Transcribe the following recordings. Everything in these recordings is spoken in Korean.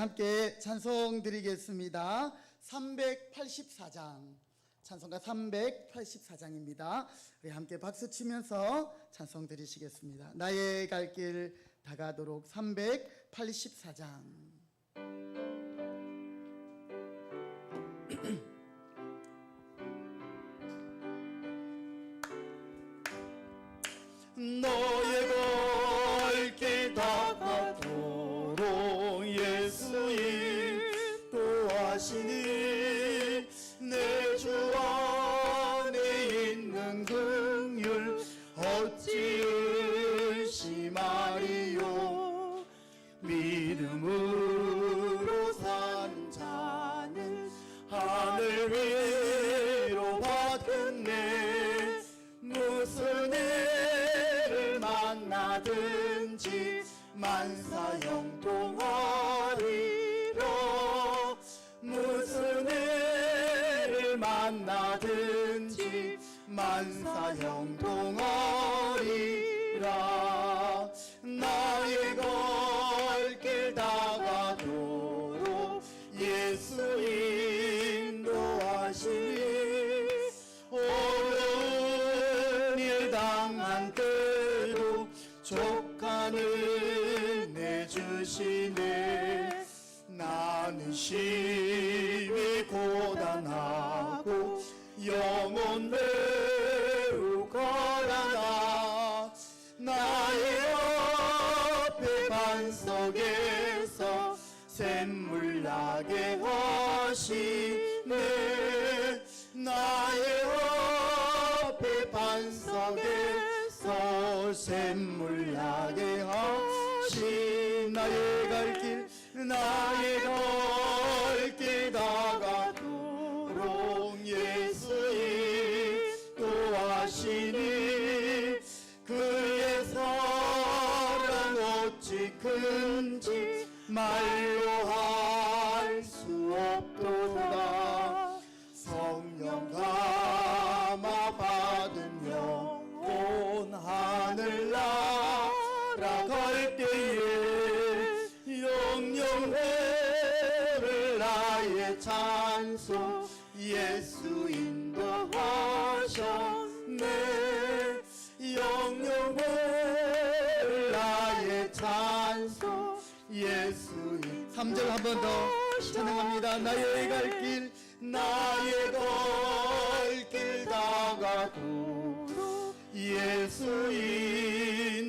함께 찬송 드리겠습니다. 384장, 찬송가 384장입니다. 우리 함께 박수 치면서 찬송 드리시겠습니다. 나의 갈 길 다가도록 384장. 너의 갈 길 다가도록 예수님 도하시니 내 주 안에 있는 긍휼 어찌 의심하리요. 믿음으로 사는 자는 하늘 위로 받겠네. 무슨 일을 만나든지 만사형통하리라. 무슨 일을 만나든지 만사형통하리라. 나의 갈 길 다가도록 예수 인도하시니 어려운 일 당한 때도 족한 은혜 주시네. 나는 심히 고단하고 영혼 매우 가라나. 나의 앞에 반석에서 샘물 나게 하시네. 나의 앞에 반석에서 샘물 나게 하시. 나의 갈 길 다가도록 예수 인도하시니 그의 사랑 어찌 큰지 말로 할 수 없도다. 성령 감화 받은 영혼 하늘 날아갈 때에 영영회를 나의 찬송 예수 인도하셨네. 영영회를 나의 찬송 예수 인. 3절 한 번 더 찬양합니다. 나의 갈 길 다가도록 예수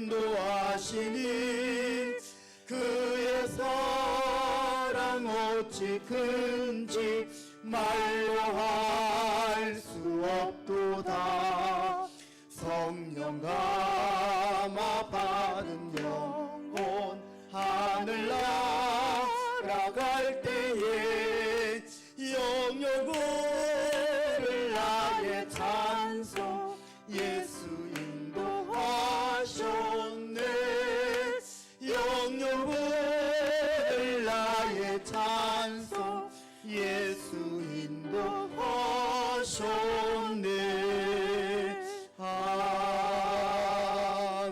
인도하시니 그의 사랑 어찌 큰지 말로 할 수 없도다. 성령 감화 받은 영혼 하늘 날아갈 때에 영영을 나의 찬송 예수 인도하셨네. 영영을 나의 찬송 예수 인도하셨네.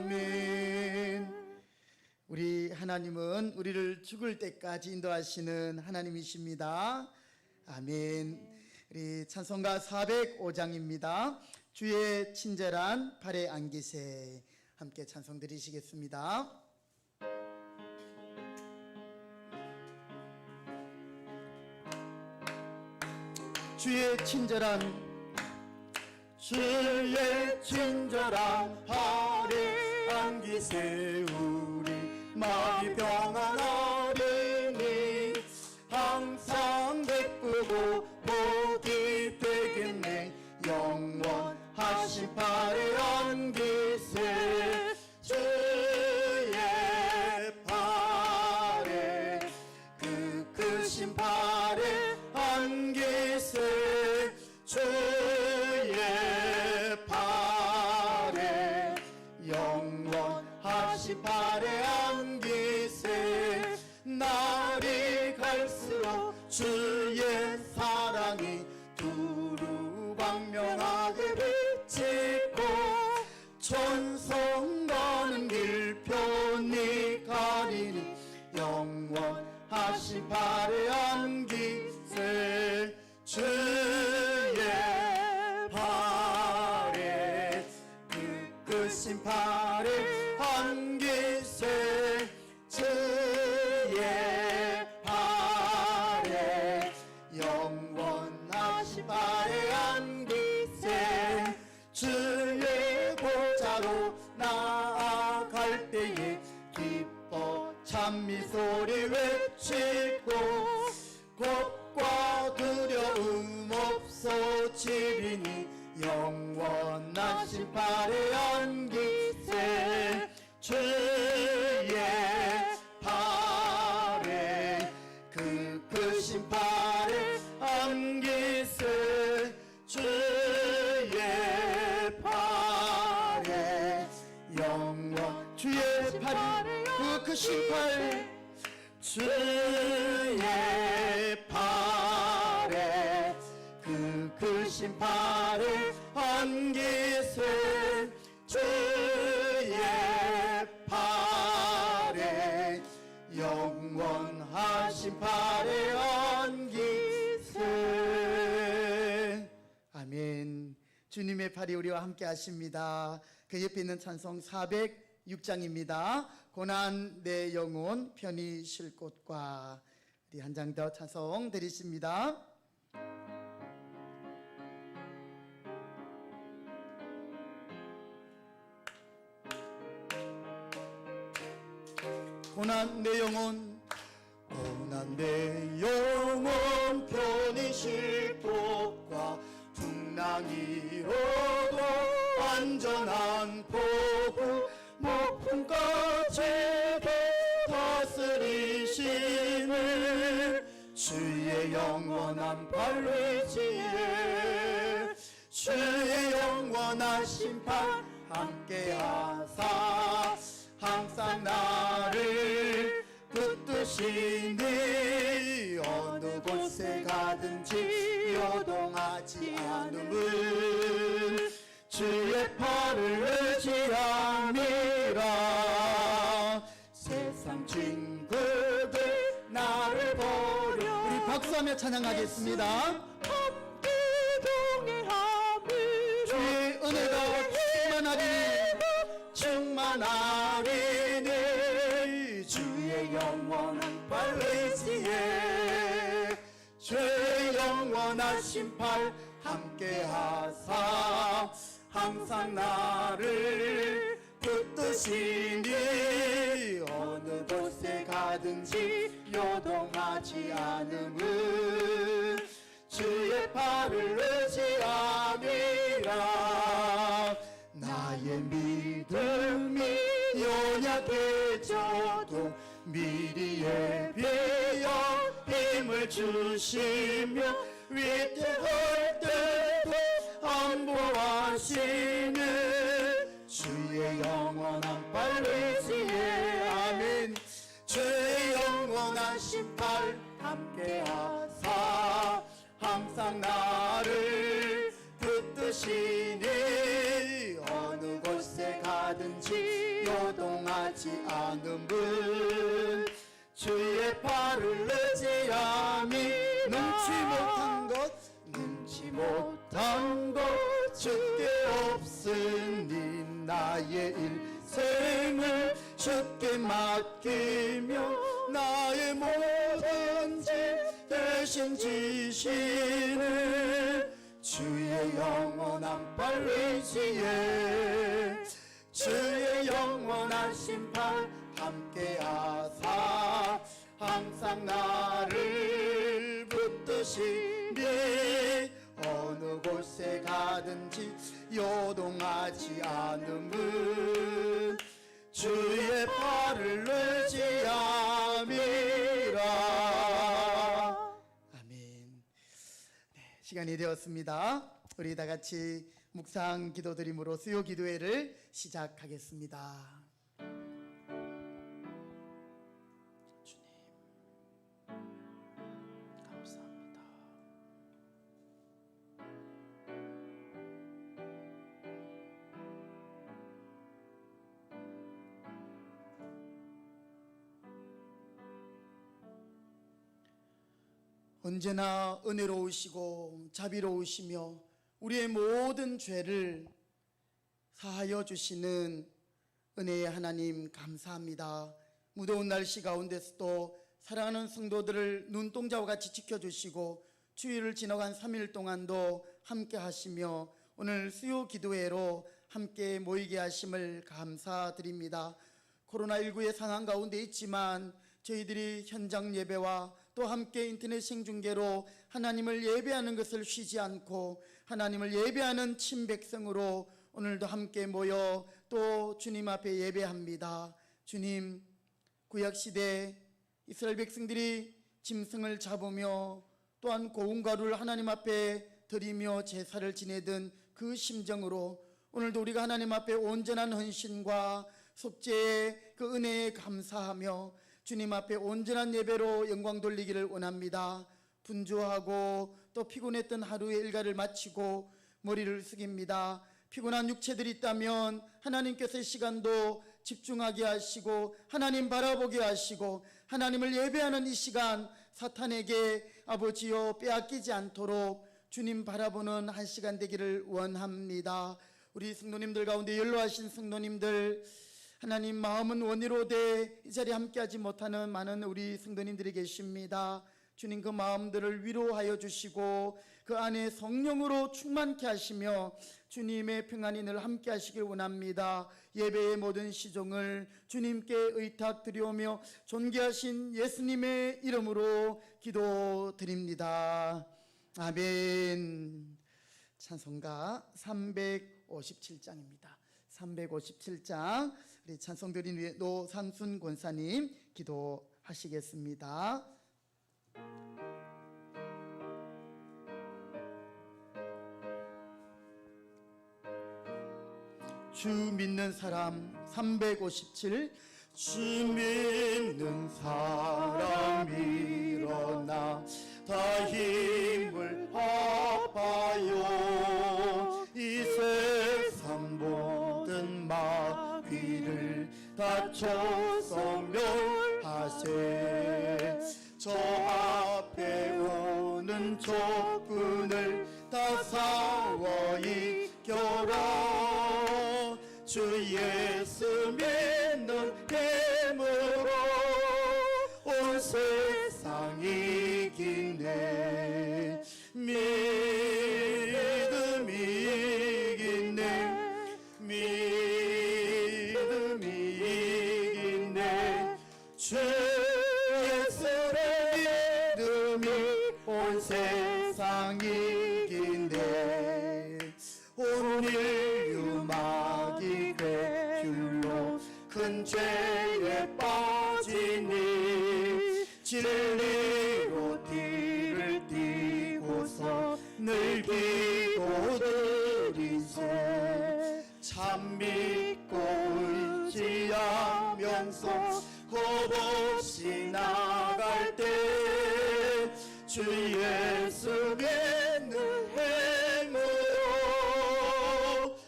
아멘. 우리 하나님은 우리를 죽을 때까지 인도하시는 하나님이십니다. 아멘. 우리 찬송가 405장입니다. 주의 친절한 발에 안기세. 함께 찬송 드리시겠습니다. 주의 친절한 발에 안기세. 우리 마음이 평안하리니 항상 기쁘고 복이 되겠네. 영원하신 발에 안기세. 주의 발에 그 크신 발에 안기세. 주의 발에 영원하신 발에 안기세. 날이 갈수록 주의 사랑이 두루 광명하게 비치고 천성 가는 길 편히 가리니 영원하신 팔에 안기세 주의 팔에 크신 팔에 안기세 주의 팔에 영원하신 팔에 안기세 주의 보좌로 나아갈 때에 기뻐 찬미소리 외치고 겁과 두려움 없어지리니 영원하신 팔에 안기세 주의 팔에 크신 팔에 안기세 주의 팔에 영원 주의 팔이 크신 팔 주의 팔에 크신 팔에 안기세 주의 팔에 영원하신 팔에 안기세. 아멘. 주님의 팔이 우리와 함께 하십니다. 그 옆에 있는 찬송 406장입니다. 고난 내 영혼 편히 쉴 곳과. 우리 한 장 더 찬송 드리십니다. 고난 내 영혼 고난 내 영혼 편히 쉴 곳과 풍랑이 오고 안전한 포구 목풍까지도 다스리시는 주의 영원한 팔 의지에 주의 영원하신 팔 함께하사 항상 나를 붙드시니 어느 곳에 가든지 요동하지 않음을 주의 팔을 의지함이라. 세상 친구들 나를 보려 우리 박수하며 찬양하겠습니다. 함께 동행함을 주의 은혜가 충만하리니 주의 영원한 팔 의지에 주의 영원하신 팔 함께하사 항상 나를 붙드시니 어느 곳에 가든지 요동하지 않음을 주의 팔을 의지함이라. 나의 믿음이 연약해져도 미리 예비하여 힘을 주시며 위태할 때도 안보하시는 주의 영원한 팔 의지에 아멘. 주의 영원하신 팔 함께하사 항상 나를 붙드시니 어느 곳에 가든지 요동하지 않음을 주의 팔을 의지함이 능치 못한 것 주께 없으니 나의 일생을 주께 맡기며 나의 모든 짐 대신 지시는 주의 영원한 팔 의지에 주의 영원하신 팔 함께하사 항상 나를 붙드시니 어느 곳에 가든지 요동하지 않음은 주의 팔을 의지함이라. 아멘. 시간이 되었습니다. 우리 다 같이 묵상 기도드림으로 수요 기도회를 시작하겠습니다. 주님 감사합니다. 언제나 은혜로우시고 자비로우시며 우리의 모든 죄를 사하여 주시는 은혜의 하나님 감사합니다. 무더운 날씨 가운데서도 사랑하는 성도들을 눈동자와 같이 지켜주시고 주일을 지나간 3일 동안도 함께 하시며 오늘 수요 기도회로 함께 모이게 하심을 감사드립니다. 코로나19의 상황 가운데 있지만 저희들이 현장 예배와 또 함께 인터넷 생중계로 하나님을 예배하는 것을 쉬지 않고 하나님을 예배하는 친백성으로 오늘도 함께 모여 또 주님 앞에 예배합니다. 주님, 구약시대 이스라엘 백성들이 짐승을 잡으며 또한 고운 가루를 하나님 앞에 드리며 제사를 지내던 그 심정으로 오늘도 우리가 하나님 앞에 온전한 헌신과 속죄의 그 은혜에 감사하며 주님 앞에 온전한 예배로 영광 돌리기를 원합니다. 분주하고 또 피곤했던 하루의 일과를 마치고 머리를 숙입니다. 피곤한 육체들이 있다면 하나님께서 이 시간도 집중하게 하시고 하나님 바라보게 하시고 하나님을 예배하는 이 시간 사탄에게 아버지여 빼앗기지 않도록 주님 바라보는 한 시간 되기를 원합니다. 우리 성도님들 가운데 연로하신 성도님들, 하나님 마음은 원이로되 이 자리에 함께하지 못하는 많은 우리 성도님들이 계십니다. 주님 그 마음들을 위로하여 주시고 그 안에 성령으로 충만케 하시며 주님의 평안이 늘 함께 하시길 원합니다. 예배의 모든 시종을 주님께 의탁드리오며 존귀하신 예수님의 이름으로 기도드립니다. 아멘. 찬송가 357장입니다. 357장 우리 찬송드린 위에 노상순 권사님 기도하시겠습니다. 주 믿는 사람 357. 주 믿는 사람 일어나 다 힘을 합하여 이 세상 모든 마귀를 다 초소멸하세. 저 앞에 오는 적군을 다 싸워 이겨라. 주 예수 믿는 힘으로 온 세상 이기네. 믿음이 이기네. 믿음이 이기네. 주 예수의 믿음이 온 세상 이기네. 온 인류 마귀 괴휼로 큰 죄에 빠지니 진리로 뒤를 띠고서 늘 기도드리세. 참 믿고 의지하면서 겁없이 나갈 때 주 예수 믿는 힘으로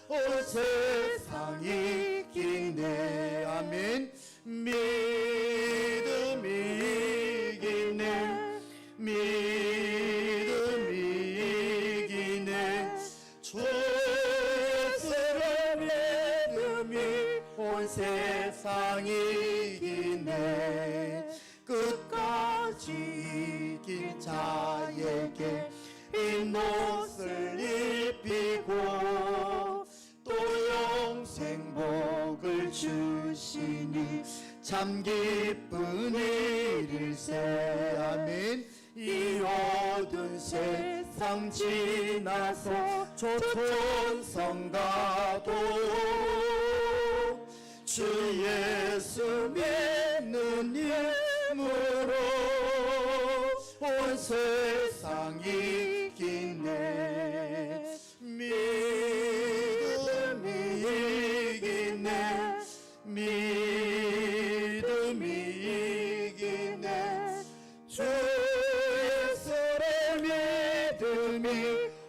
온 세상 이기네. 아멘. 믿음이 이기네. 믿음이 이기네. 주 예수의 믿음이 온 세상 이기네. 끝까지 이긴 자에게 이 옷을 입히고 또 영생복을 주시니 참 기쁜 일일세. 아멘. 이 어두운 세상 지나서 조천성 가도 주 예수 믿는 힘으로 온 세상 이기네. 믿음이 이기네. 믿음이 이기네. 주 예수의 믿음이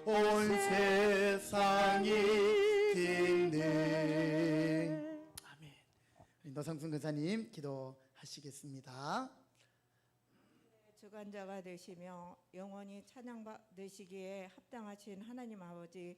온 세상 이기네. 아멘. 노상순 권사님 기도하시겠습니다. 주관자가 되시며 영원히 찬양받으시기에 합당하신 하나님 아버지,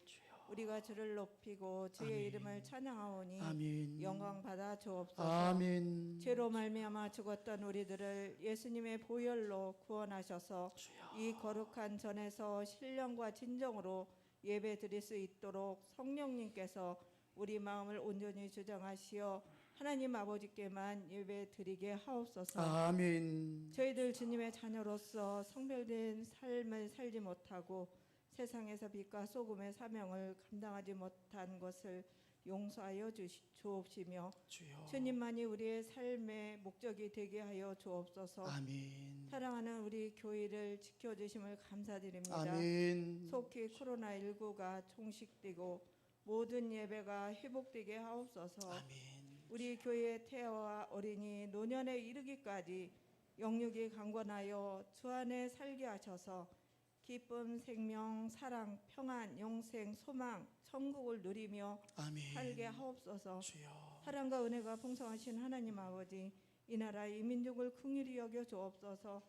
우리가 주를 높이고 주의 아멘. 이름을 찬양하오니 아멘. 영광 받아 주옵소서. 아멘. 죄로 말미암아 죽었던 우리들을 예수님의 보혈로 구원하셔서 이 거룩한 전에서 신령과 진정으로 예배 드릴 수 있도록 성령님께서 우리 마음을 온전히 주장하시어 하나님 아버지께만 예배 드리게 하옵소서. 아멘. 저희들 주님의 자녀로서 성별된 삶을 살지 못하고 세상에서 빛과 소금의 사명을 감당하지 못한 것을 용서하여 주옵시며 주여. 주님만이 우리의 삶의 목적이 되게 하여 주옵소서. 아멘. 사랑하는 우리 교회를 지켜주심을 감사드립니다. 아멘. 속히 코로나19가 종식되고 모든 예배가 회복되게 하옵소서. 아멘. 우리 교회의 태아와 어린이 노년에 이르기까지 영육이 강건하여 주 안에 살게 하셔서 기쁨, 생명, 사랑, 평안, 영생, 소망, 천국을 누리며 아멘. 살게 하옵소서. 주여. 사랑과 은혜가 풍성하신 하나님 아버지, 이 나라 이 민족을 긍휼히 여겨 주옵소서.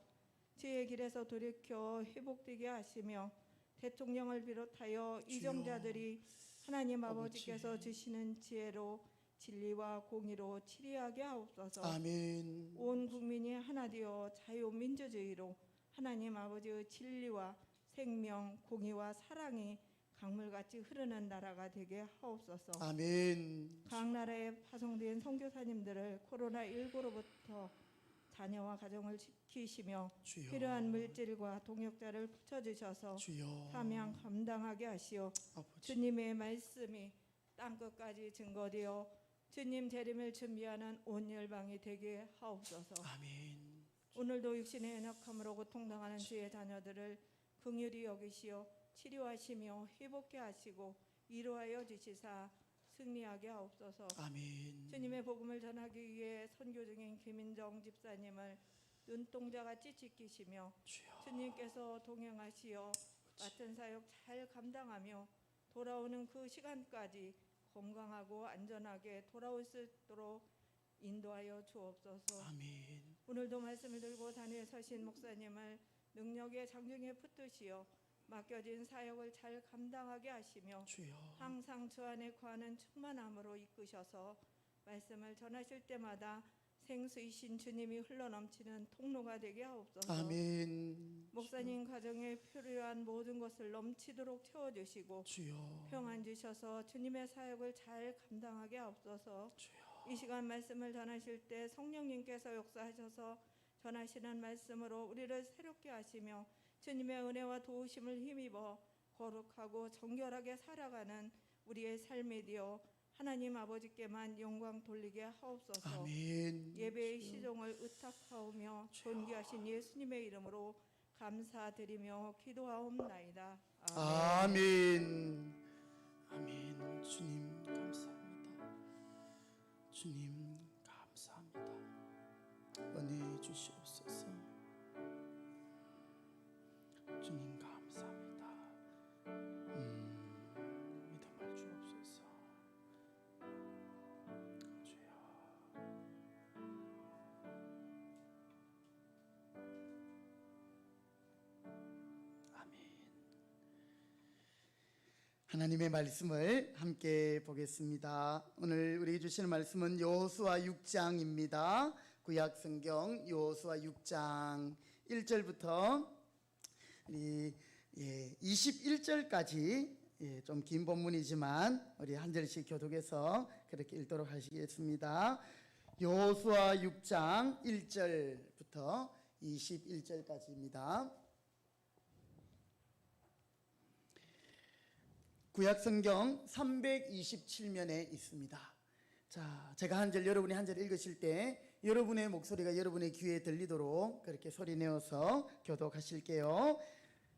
주의 길에서 돌이켜 회복되게 하시며 대통령을 비롯하여 이정자들이 하나님 아버지께서 주시는 지혜로 진리와 공의로 치리하게 하옵소서. 아멘. 온 국민이 하나 되어 자유민주주의로 하나님 아버지의 진리와 생명, 공의와 사랑이 강물같이 흐르는 나라가 되게 하옵소서. 아멘. 각 나라에 파송된 선교사님들을 코로나19로부터 자녀와 가정을 지키시며 주여. 필요한 물질과 동역자를 붙여주셔서 주여. 사명 감당하게 하시어 아버지. 주님의 말씀이 땅끝까지 증거되어 주님 재림을 준비하는 온 열방이 되게 하옵소서. 아멘. 오늘도 육신의 연약함으로 고통당하는 주의 자녀들을 긍휼히 여기시어 치료하시며 회복케 하시고 위로하여 주시사 승리하게 하옵소서. 아멘. 주님의 복음을 전하기 위해 선교 중인 김인정 집사님을 눈동자같이 지키시며 주여. 주님께서 동행하시어 맡은 사역 잘 감당하며 돌아오는 그 시간까지 건강하고 안전하게 돌아올 수 있도록 인도하여 주옵소서. 아멘. 오늘도 말씀을 들고 단위에 서신 목사님을 능력의 장중에 붙드시어 맡겨진 사역을 잘 감당하게 하시며 주여. 항상 주 안에 거하는 충만함으로 이끄셔서 말씀을 전하실 때마다 생수이신 주님이 흘러넘치는 통로가 되게 하옵소서. 아멘. 목사님 가정에 필요한 모든 것을 넘치도록 채워주시고 주여. 평안 주셔서 주님의 사역을 잘 감당하게 하옵소서. 주여. 이 시간 말씀을 전하실 때 성령님께서 역사하셔서 전하시는 말씀으로 우리를 새롭게 하시며 주님의 은혜와 도우심을 힘입어 거룩하고 정결하게 살아가는 우리의 삶이 되어 하나님 아버지께만 영광 돌리게 하옵소서. 아멘. 예배의 시종을 의탁하오며 존귀하신 예수님의 이름으로 감사드리며 기도하옵나이다. 아멘. 아멘. 주님 감사합니다. 주님 감사합니다. 은혜 주시옵소서. 주님 감사합니다. 믿음을 주옵소서. 주여. 아멘. 하나님의 말씀을 함께 보겠습니다. 오늘 우리에게 주시는 말씀은 여호수아 6장입니다. 구약 성경 여호수아 6장 1절부터 21절까지 좀 긴 본문이지만 우리 한 절씩 교독해서 그렇게 읽도록 하시겠습니다. 여호수아 6장 1절부터 21절까지입니다. 구약 성경 327면에 있습니다. 자, 제가 한 절 여러분이 한 절 읽으실 때 여러분의 목소리가 여러분의 귀에 들리도록 그렇게 소리 내어서 교독하실게요.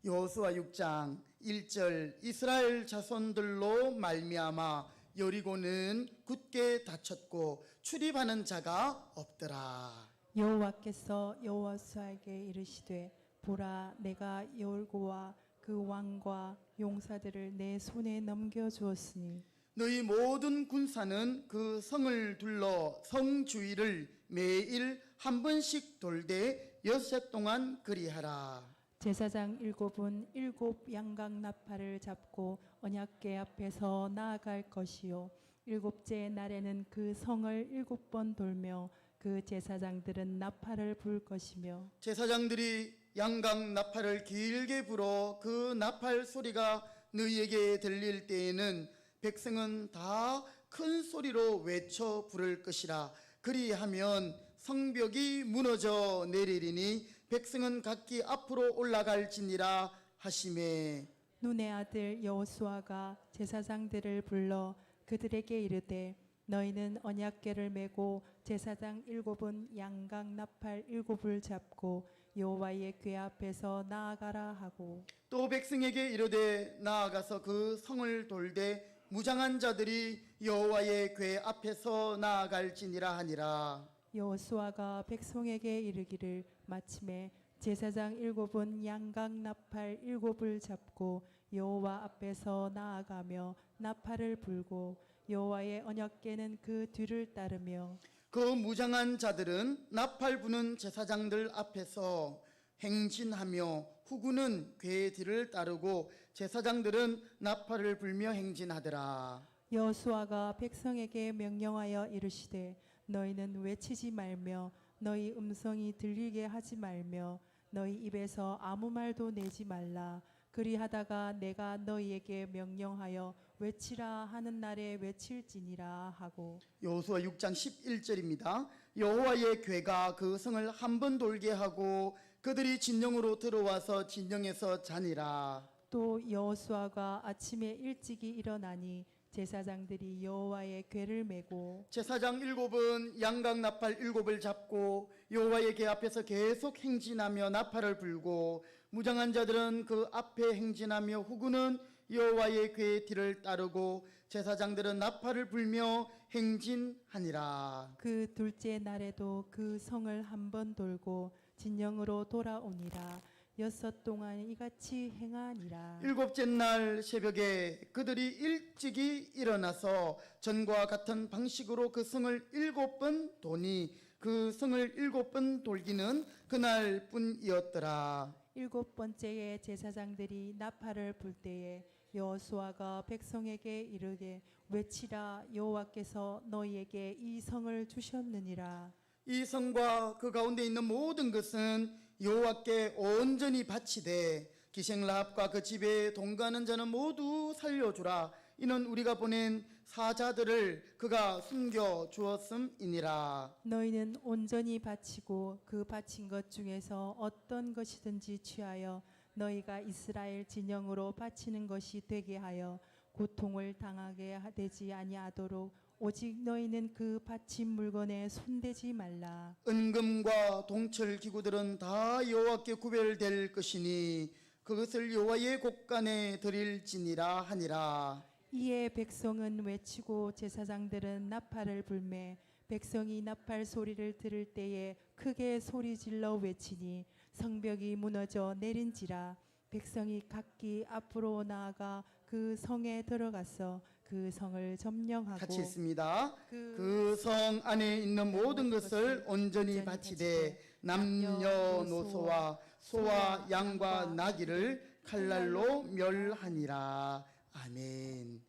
여호수아 6장 1절 이스라엘 자손들로 말미암아 여리고는 굳게 닫혔고 출입하는 자가 없더라. 여호와께서 여호수아에게 이르시되 보라 내가 여리고와 그 왕과 용사들을 내 손에 넘겨 주었으니 너희 모든 군사는 그 성을 둘러 성 주위를 매일 한 번씩 돌되 엿새 동안 그리하라. 제사장 일곱은 일곱 양각 나팔을 잡고 언약궤 앞에서 나아갈 것이요 일곱째 날에는 그 성을 일곱 번 돌며 그 제사장들은 나팔을 불 것이며 제사장들이 양각 나팔을 길게 불어 그 나팔 소리가 너희에게 들릴 때에는 백성은 다 큰 소리로 외쳐 부를 것이라. 그리하면 성벽이 무너져 내리리니 백성은 각기 앞으로 올라갈지니라 하시매. 눈의 아들 여호수아가 제사장들을 불러 그들에게 이르되 너희는 언약궤를 메고 제사장 일곱은 양각 나팔 일곱을 잡고 여호와의 궤 앞에서 나아가라 하고 또 백성에게 이르되 나아가서 그 성을 돌되 무장한 자들이 여호와의 궤 앞에서 나아갈지니라 하니라. 여호수아가 백성에게 이르기를 마침에 제사장 일곱은 양각 나팔 일곱을 잡고 여호와 앞에서 나아가며 나팔을 불고 여호와의 언약궤는 그 뒤를 따르며 그 무장한 자들은 나팔 부는 제사장들 앞에서 행진하며 후군은 궤 뒤를 따르고 제사장들은 나팔을 불며 행진하더라. 여호수아가 백성에게 명령하여 이르시되 너희는 외치지 말며 너희 음성이 들리게 하지 말며 너희 입에서 아무 말도 내지 말라. 그리하다가 내가 너희에게 명령하여 외치라 하는 날에 외칠지니라 하고 여호수아 6장 11절입니다. 여호와의 궤가 그 성을 한 번 돌게 하고 그들이 진영으로 들어와서 진영에서 자니라. 또 여호수아가 아침에 일찍이 일어나니 제사장들이 여호와의 궤를 메고 제사장 일곱은 양각 나팔 일곱을 잡고 여호와의 궤 앞에서 계속 행진하며 나팔을 불고 무장한 자들은 그 앞에 행진하며 후군은 여호와의 궤 뒤를 따르고 제사장들은 나팔을 불며 행진하니라. 그 둘째 날에도 그 성을 한 번 돌고 진영으로 돌아오니라. 여섯 동안 이같이 행하니라. 일곱째 날 새벽에 그들이 일찍이 일어나서 전과 같은 방식으로 그 성을 일곱 번 도니 그 성을 일곱 번 돌기는 그날 뿐이었더라. 일곱 번째에 제사장들이 나팔을 불 때에 여호수아가 백성에게 이르게 외치라. 여호와께서 너희에게 이 성을 주셨느니라. 이 성과 그 가운데 있는 모든 것은 여호와께 온전히 바치되 기생라합과 그 집에 동거하는 자는 모두 살려주라. 이는 우리가 보낸 사자들을 그가 숨겨 주었음이니라. 너희는 온전히 바치고 그 바친 것 중에서 어떤 것이든지 취하여 너희가 이스라엘 진영으로 바치는 것이 되게 하여 고통을 당하게 되지 아니하도록 오직 너희는 그 바친 물건에 손대지 말라. 은금과 동철 기구들은 다 여호와께 구별될 것이니 그것을 여호와의 곳간에 드릴지니라 하니라. 이에 백성은 외치고 제사장들은 나팔을 불매 백성이 나팔 소리를 들을 때에 크게 소리질러 외치니 성벽이 무너져 내린지라. 백성이 각기 앞으로 나아가 그 성에 들어가서 그 성을 점령하고 같이 있습니다. 그 그 성 안에 있는 모든 것을 온전히 바치되 남녀노소와 소와 양과 나귀를 칼날로 멸하니라. 아멘.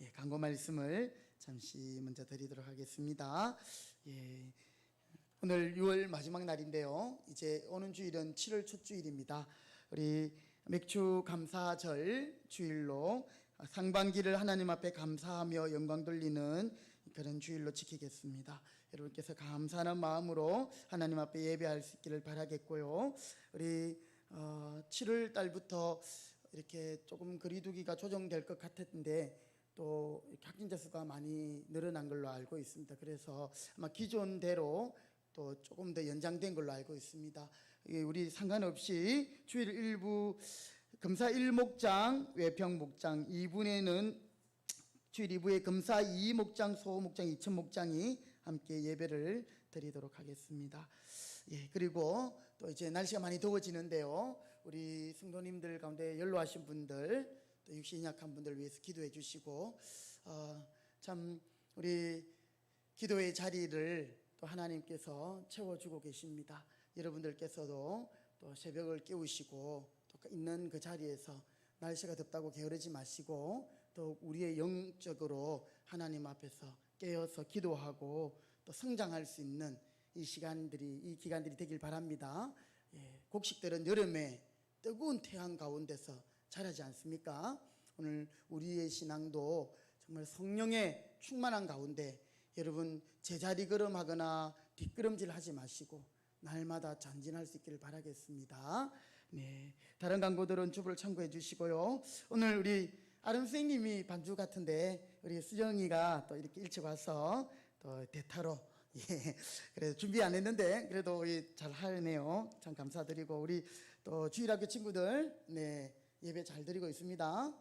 예, 강고 말씀을 잠시 먼저 드리도록 하겠습니다. 예, 오늘 6월 마지막 날인데요. 이제 오는 주일은 7월 첫 주일입니다. 우리 맥주 감사절 주일로 상반기를 하나님 앞에 감사하며 영광 돌리는 그런 주일로 지키겠습니다. 여러분께서 감사하는 마음으로 하나님 앞에 예배할 수 있기를 바라겠고요. 우리 7월 달부터 이렇게 조금 거리두기가 조정될 것 같았는데 또 확진자 수가 많이 늘어난 걸로 알고 있습니다. 그래서 아마 기존대로 또 조금 더 연장된 걸로 알고 있습니다. 우리 상관없이 주일 일부 금사 1목장, 외평 목장 2분에는 주일 2부에 금사 2목장, 소목장, 2천목장이 함께 예배를 드리도록 하겠습니다. 예, 그리고 또 이제 날씨가 많이 더워지는데요. 우리 성도님들 가운데 연로하신 분들, 또 육신이 약한 분들 위해서 기도해 주시고, 참 우리 기도의 자리를 또 하나님께서 채워주고 계십니다. 여러분들께서도 또 새벽을 깨우시고 또 있는 그 자리에서 날씨가 덥다고 게으르지 마시고 또 우리의 영적으로 하나님 앞에서 깨어서 기도하고 또 성장할 수 있는 이 기간들이 되길 바랍니다. 곡식들은 여름에 뜨거운 태양 가운데서 자라지 않습니까? 오늘 우리의 신앙도 정말 성령의 충만한 가운데 여러분 제자리 걸음하거나 뒷걸음질 하지 마시고 날마다 전진할 수 있기를 바라겠습니다. 네, 다른 강구들은 주부를 참고해 주시고요. 오늘 우리 아름 선생님이 반주 같은데 우리 수정이가 또 이렇게 일찍 와서 또 대타로 그래서 준비 안 했는데 그래도 잘 하네요. 참 감사드리고 우리 또 주일학교 친구들 예배 잘 드리고 있습니다.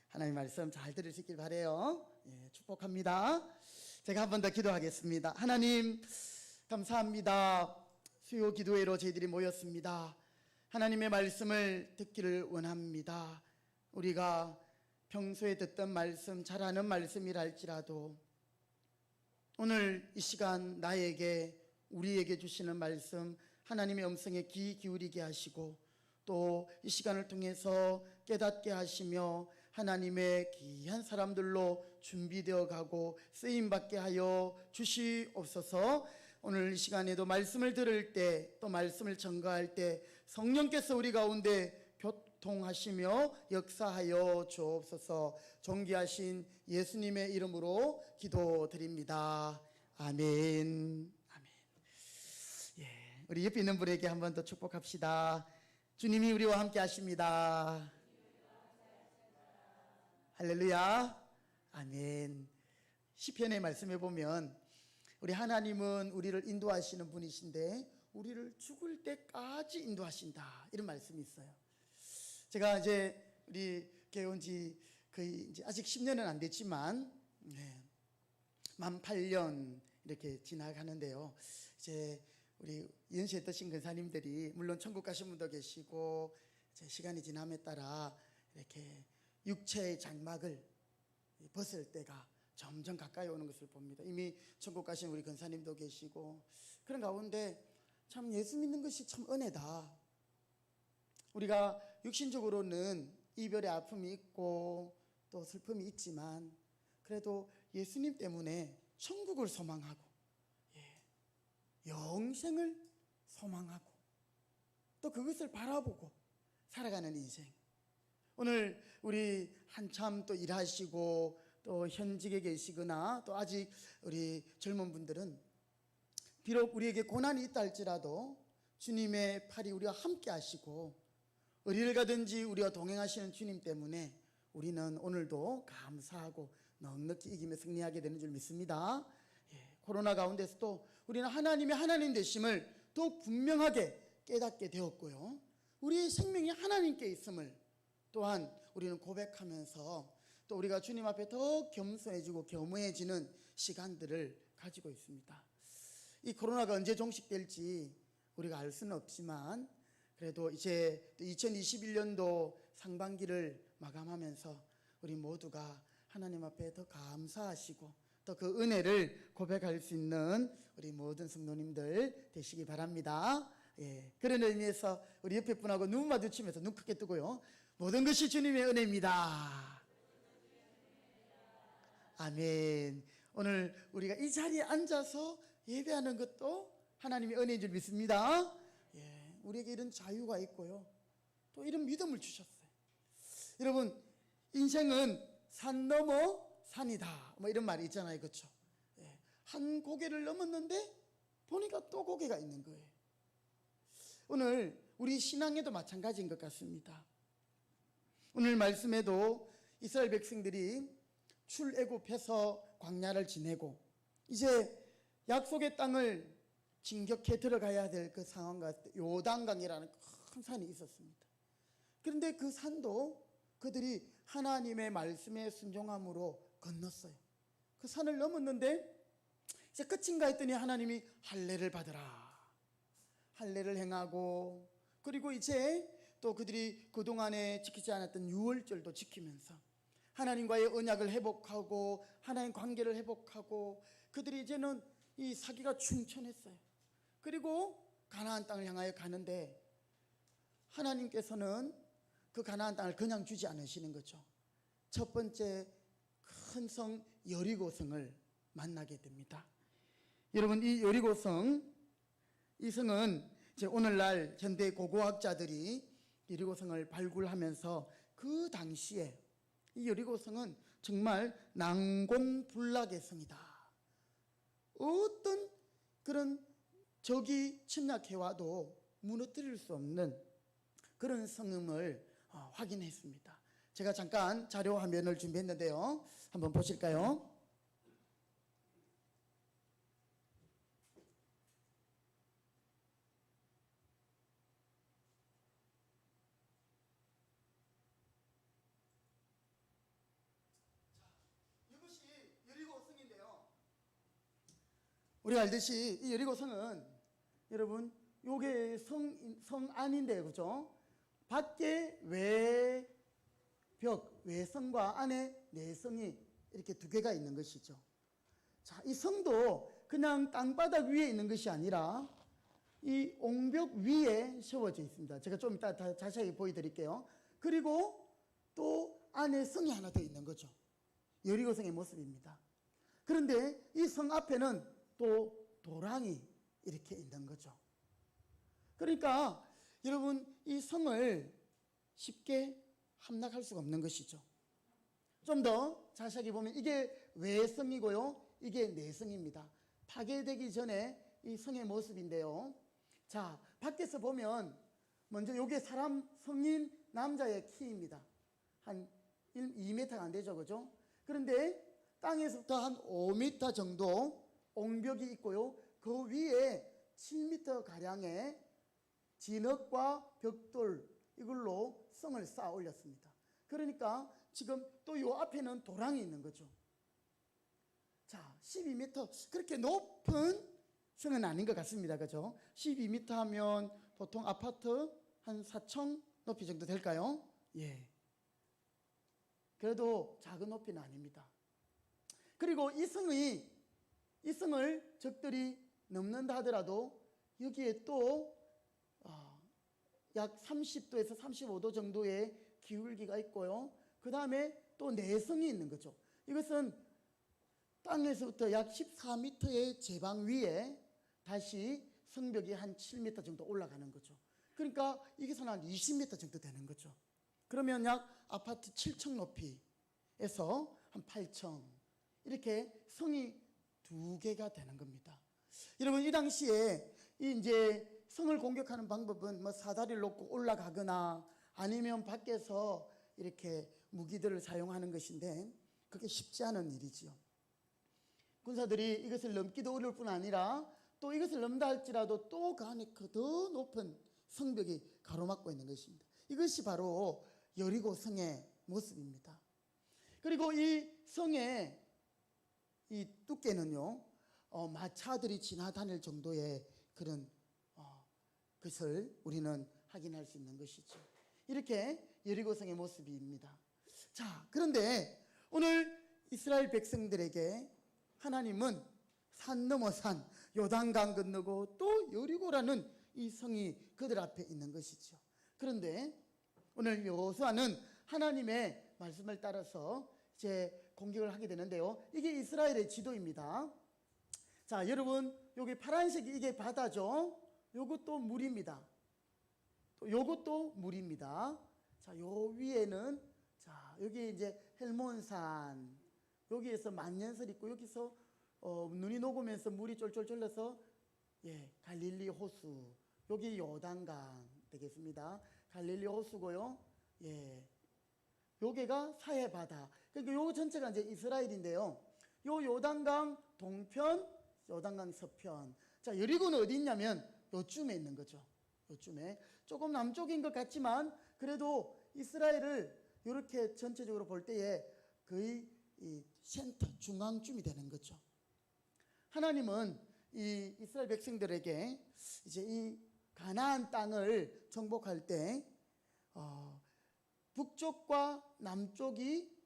하나님 말씀 잘 들을 수 있길 바라요. 축복합니다. 제가 한 번 더 기도하겠습니다. 하나님 감사합니다. 수요 기도회로 저희들이 모였습니다. 하나님의 말씀을 듣기를 원합니다. 우리가 평소에 듣던 말씀, 잘 아는 말씀이라 할지라도 오늘 이 시간 나에게 우리에게 주시는 말씀 하나님의 음성에 귀 기울이게 하시고 또 이 시간을 통해서 깨닫게 하시며 하나님의 귀한 사람들로 준비되어 가고 쓰임받게 하여 주시옵소서. 오늘 이 시간에도 말씀을 들을 때 또 말씀을 전가할 때 성령께서 우리 가운데 교통하시며 역사하여 주옵소서. 존귀하신 예수님의 이름으로 기도드립니다. 아멘. 아멘. 우리 옆에 있는 분에게 한 번 더 축복합시다. 주님이 우리와 함께 하십니다. 할렐루야. 아멘. 시편의 말씀에 보면 우리 하나님은 우리를 인도하시는 분이신데 우리를 죽을 때까지 인도하신다, 이런 말씀이 있어요. 제가 이제 우리 교회 온 지 거의 이제 아직 10년은 안 됐지만 만 8년 이렇게 지나가는데요. 이제 우리 연세에 드신 근사님들이 물론 천국 가신 분도 계시고 이제 시간이 지남에 따라 이렇게 육체의 장막을 벗을 때가 점점 가까이 오는 것을 봅니다. 이미 천국 가신 우리 근사님도 계시고 그런 가운데 참 예수 믿는 것이 참 은혜다. 우리가 육신적으로는 이별의 아픔이 있고 또 슬픔이 있지만 그래도 예수님 때문에 천국을 소망하고 영생을 소망하고 또 그것을 바라보고 살아가는 인생. 오늘 우리 한참 또 일하시고 또 현직에 계시거나 또 아직 우리 젊은 분들은 비록 우리에게 고난이 있다 할지라도 주님의 팔이 우리와 함께 하시고 어디를 가든지 우리와 동행하시는 주님 때문에 우리는 오늘도 감사하고 넉넉히 이기며 승리하게 되는 줄 믿습니다. 코로나 가운데서도 우리는 하나님의 하나님 되심을 더욱 분명하게 깨닫게 되었고요. 우리의 생명이 하나님께 있음을 또한 우리는 고백하면서 또 우리가 주님 앞에 더 겸손해지고 겸허해지는 시간들을 가지고 있습니다. 이 코로나가 언제 종식될지 우리가 알 수는 없지만 그래도 이제 2021년도 상반기를 마감하면서 우리 모두가 하나님 앞에 더 감사하시고 또 그 은혜를 고백할 수 있는 우리 모든 성도님들 되시기 바랍니다. 그런 의미에서 우리 옆에 분하고 눈 마주치면서 눈 크게 뜨고요. 모든 것이 주님의 은혜입니다. 아멘. 오늘 우리가 이 자리에 앉아서 예배하는 것도 하나님의 은혜인 줄 믿습니다. 우리에게 이런 자유가 있고요. 또 이런 믿음을 주셨어요. 여러분, 인생은 산 넘어 산이다, 뭐 이런 말이 있잖아요. 그렇죠? 한 고개를 넘었는데 보니까 또 고개가 있는 거예요. 오늘 우리 신앙에도 마찬가지인 것 같습니다. 오늘 말씀에도 이스라엘 백성들이 출애굽해서 광야를 지내고 이제 약속의 땅을 진격해 들어가야 될 그 상황과 요단강이라는 큰 산이 있었습니다. 그런데 그 산도 그들이 하나님의 말씀에 순종함으로 건넜어요. 그 산을 넘었는데 이제 끝인가 했더니 하나님이 할례를 받으라, 할례를 행하고 그리고 이제 또 그들이 그동안에 지키지 않았던 유월절도 지키면서 하나님과의 언약을 회복하고 하나님 관계를 회복하고 그들이 이제는 이 사기가 충천했어요. 그리고 가나안 땅을 향하여 가는데 하나님께서는 그 가나안 땅을 그냥 주지 않으시는 거죠. 첫 번째 큰 성 여리고성을 만나게 됩니다. 여러분, 이 여리고성, 이 성은 이제 오늘날 현대 고고학자들이 여리고성을 발굴하면서 그 당시에 이 여리고성은 정말 난공불락의 성이다. 어떤 그런 적이 침략해와도 무너뜨릴 수 없는 그런 성음을 확인했습니다. 제가 잠깐 자료 화면을 준비했는데요. 한번 보실까요? 이것이 여리고성인데요. 우리가 알듯이 이 여리고성은 여러분 요게 성 안인데, 그죠? 밖에 외벽, 외성과 안에 내성이 이렇게 두 개가 있는 것이죠. 자, 이 성도 그냥 땅바닥 위에 있는 것이 아니라 이 옹벽 위에 세워져 있습니다. 제가 좀 이따 다 자세히 보여드릴게요. 그리고 또 안에 성이 하나 더 있는 거죠. 여리고성의 모습입니다. 그런데 이 성 앞에는 또 도랑이 이렇게 있는 거죠. 그러니까 여러분, 이 성을 쉽게 함락할 수가 없는 것이죠. 좀 더 자세하게 보면 이게 외성이고요, 이게 내성입니다. 파괴되기 전에 이 성의 모습인데요. 자, 밖에서 보면 먼저 이게 사람 성인 남자의 키입니다. 한 2m가 안 되죠, 그죠? 그런데 땅에서부터 한 5m 정도 옹벽이 있고요, 그 위에 7m 가량의 진흙과 벽돌, 이걸로 성을 쌓아 올렸습니다. 그러니까 지금 또 이 앞에는 도랑이 있는 거죠. 자, 12m, 그렇게 높은 성은 아닌 것 같습니다. 그죠? 12m 하면 보통 아파트 한 4층 높이 정도 될까요? 예. 그래도 작은 높이는 아닙니다. 그리고 이 성을 적들이 넘는다 하더라도 여기에 또 약 30도에서 35도 정도의 기울기가 있고요. 그 다음에 또 내성이 있는 거죠. 이것은 땅에서부터 약 14m의 제방 위에 다시 성벽이 한 7m 정도 올라가는 거죠. 그러니까 이게서는 한 20m 정도 되는 거죠. 그러면 약 아파트 7층 높이에서 한 8층, 이렇게 성이 두 개가 되는 겁니다. 여러분, 이 당시에 이제 성을 공격하는 방법은 뭐 사다리를 놓고 올라가거나 아니면 밖에서 이렇게 무기들을 사용하는 것인데 그게 쉽지 않은 일이지요. 군사들이 이것을 넘기도 어려울 뿐 아니라 또 이것을 넘다 할지라도 또 그 안에 더 높은 성벽이 가로막고 있는 것입니다. 이것이 바로 여리고 성의 모습입니다. 그리고 이 성의 이 두께는요, 마차들이 지나다닐 정도의 그런 것을 우리는 확인할 수 있는 것이죠. 이렇게 여리고성의 모습입니다. 자, 그런데 오늘 이스라엘 백성들에게 하나님은 산 넘어 산, 요단강 건너고 또 여리고라는 이 성이 그들 앞에 있는 것이죠. 그런데 오늘 여호수아는 하나님의 말씀을 따라서 이제 공격을 하게 되는데요. 이게 이스라엘의 지도입니다. 자, 여러분, 여기 파란색이 이게 바다죠. 요것도 물입니다. 또 요것도 물입니다. 자, 요 위에는, 자, 여기 이제 헬몬산, 여기에서 만년설 있고, 여기서 눈이 녹으면서 물이 쫄쫄 흘러서 갈릴리 호수, 여기 요단강 되겠습니다. 갈릴리 호수고요. 여기가 사해 바다. 그러니까 요 전체가 이제 이스라엘인데요. 요 요단강 동편, 요단강 서편. 자, 여리고는 어디 있냐면 요쯤에 있는 거죠. 요쯤에 조금 남쪽인 것 같지만 그래도 이스라엘을 이렇게 전체적으로 볼 때에 거의 이 센터 중앙쯤이 되는 거죠. 하나님은 이 이스라엘 백성들에게 이제 이 가나안 땅을 정복할 때 북쪽과 남쪽이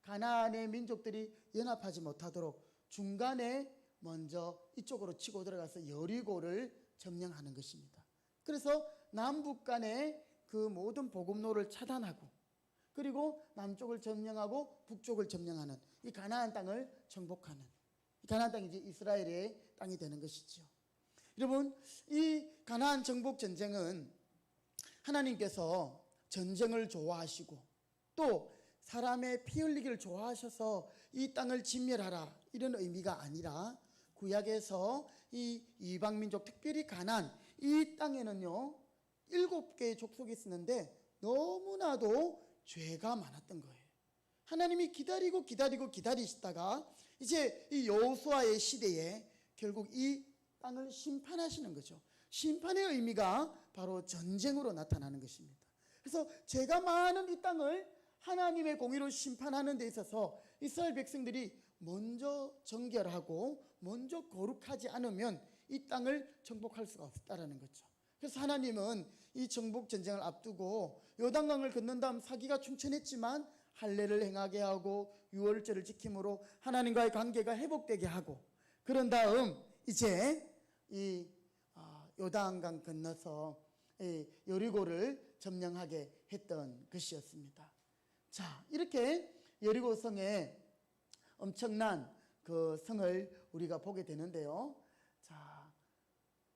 가나안의 민족들이 연합하지 못하도록 중간에 먼저 이쪽으로 치고 들어가서 여리고를 점령하는 것입니다. 그래서 남북 간의 그 모든 보급로를 차단하고, 그리고 남쪽을 점령하고 북쪽을 점령하는 이 가나안 땅을 정복하는, 이 가나안 땅이 이제 이스라엘의 땅이 되는 것이죠. 여러분, 이 가나안 정복 전쟁은 하나님께서 전쟁을 좋아하시고 또 사람의 피 흘리기를 좋아하셔서 이 땅을 진멸하라 이런 의미가 아니라, 구약에서 이 이방민족, 특별히 가나안 이 땅에는요 7개의 족속이 있었는데 너무나도 죄가 많았던 거예요. 하나님이 기다리시다가 이제 이 여호수아의 시대에 결국 이 땅을 심판하시는 거죠. 심판의 의미가 바로 전쟁으로 나타나는 것입니다. 그래서 죄가 많은 이 땅을 하나님의 공의로 심판하는 데 있어서 이스라엘 백성들이 먼저 정결하고 먼저 거룩하지 않으면 이 땅을 정복할 수가 없다라는 거죠. 그래서 하나님은 이 정복 전쟁을 앞두고 요단강을 건넌 다음 사기가 충천했지만 할례를 행하게 하고 유월절을 지킴으로 하나님과의 관계가 회복되게 하고, 그런 다음 이제 이 요단강 건너서 이 여리고를 점령하게 했던 것이었습니다. 자, 이렇게 여리고성의 엄청난 그 성을 우리가 보게 되는데요. 자,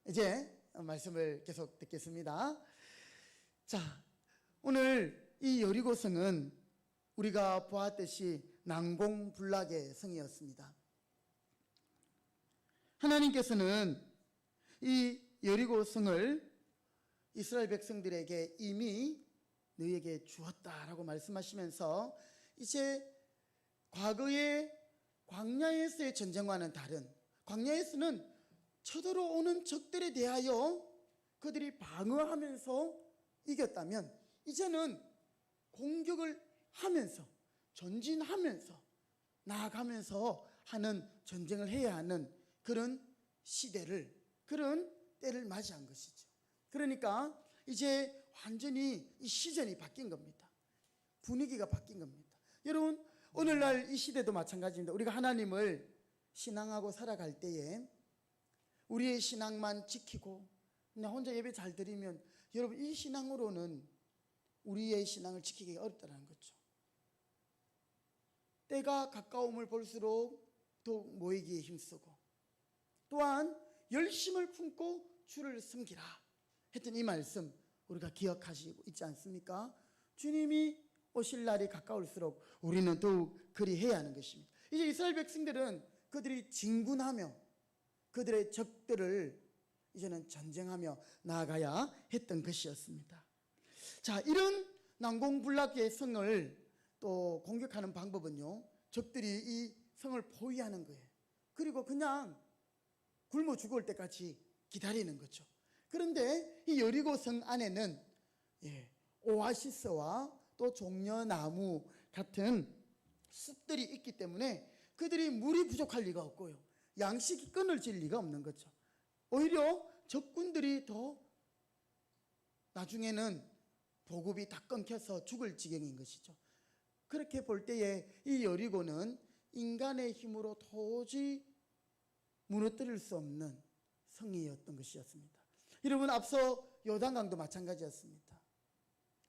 이제 말씀을 계속 듣겠습니다. 자, 오늘 이 여리고성은 우리가 보았듯이 난공불락의 성이었습니다. 하나님께서는 이 여리고성을 이스라엘 백성들에게 이미 너희에게 주었다라고 말씀하시면서 이제 과거의 광야에서의 전쟁과는 다른, 광야에서는 쳐들어오는 적들에 대하여 그들이 방어하면서 이겼다면, 이제는 공격을 하면서 전진하면서 나아가면서 하는 전쟁을 해야 하는 그런 시대를, 그런 때를 맞이한 것이죠. 그러니까 이제 완전히 이 시전이 바뀐 겁니다. 분위기가 바뀐 겁니다. 여러분, 오늘날 이 시대도 마찬가지입니다. 우리가 하나님을 신앙하고 살아갈 때에 우리의 신앙만 지키고 나 혼자 예배 잘 드리면, 여러분 이 신앙으로는 우리의 신앙을 지키기가 어렵다는 거죠. 때가 가까움을 볼수록 더욱 모이기에 힘쓰고, 또한 열심을 품고 주를 섬기라 했던 이 말씀 우리가 기억하시고 있지 않습니까? 주님이 오실 날이 가까울수록 우리는 더욱 그리해야 하는 것입니다. 이제 이스라엘 백성들은 그들이 진군하며 그들의 적들을 이제는 전쟁하며 나아가야 했던 것이었습니다. 자, 이런 난공불락의 성을 또 공격하는 방법은요, 적들이 이 성을 포위하는 거예요. 그리고 그냥 굶어 죽을 때까지 기다리는 거죠. 그런데 이 여리고 성 안에는 오아시스와 또 종려나무 같은 숲들이 있기 때문에 그들이 물이 부족할 리가 없고요, 양식이 끊어질 리가 없는 거죠. 오히려 적군들이 더 나중에는 보급이 다 끊겨서 죽을 지경인 것이죠. 그렇게 볼 때에 이 여리고는 인간의 힘으로 도저히 무너뜨릴 수 없는 성이었던 것이었습니다. 여러분, 앞서 요단강도 마찬가지였습니다.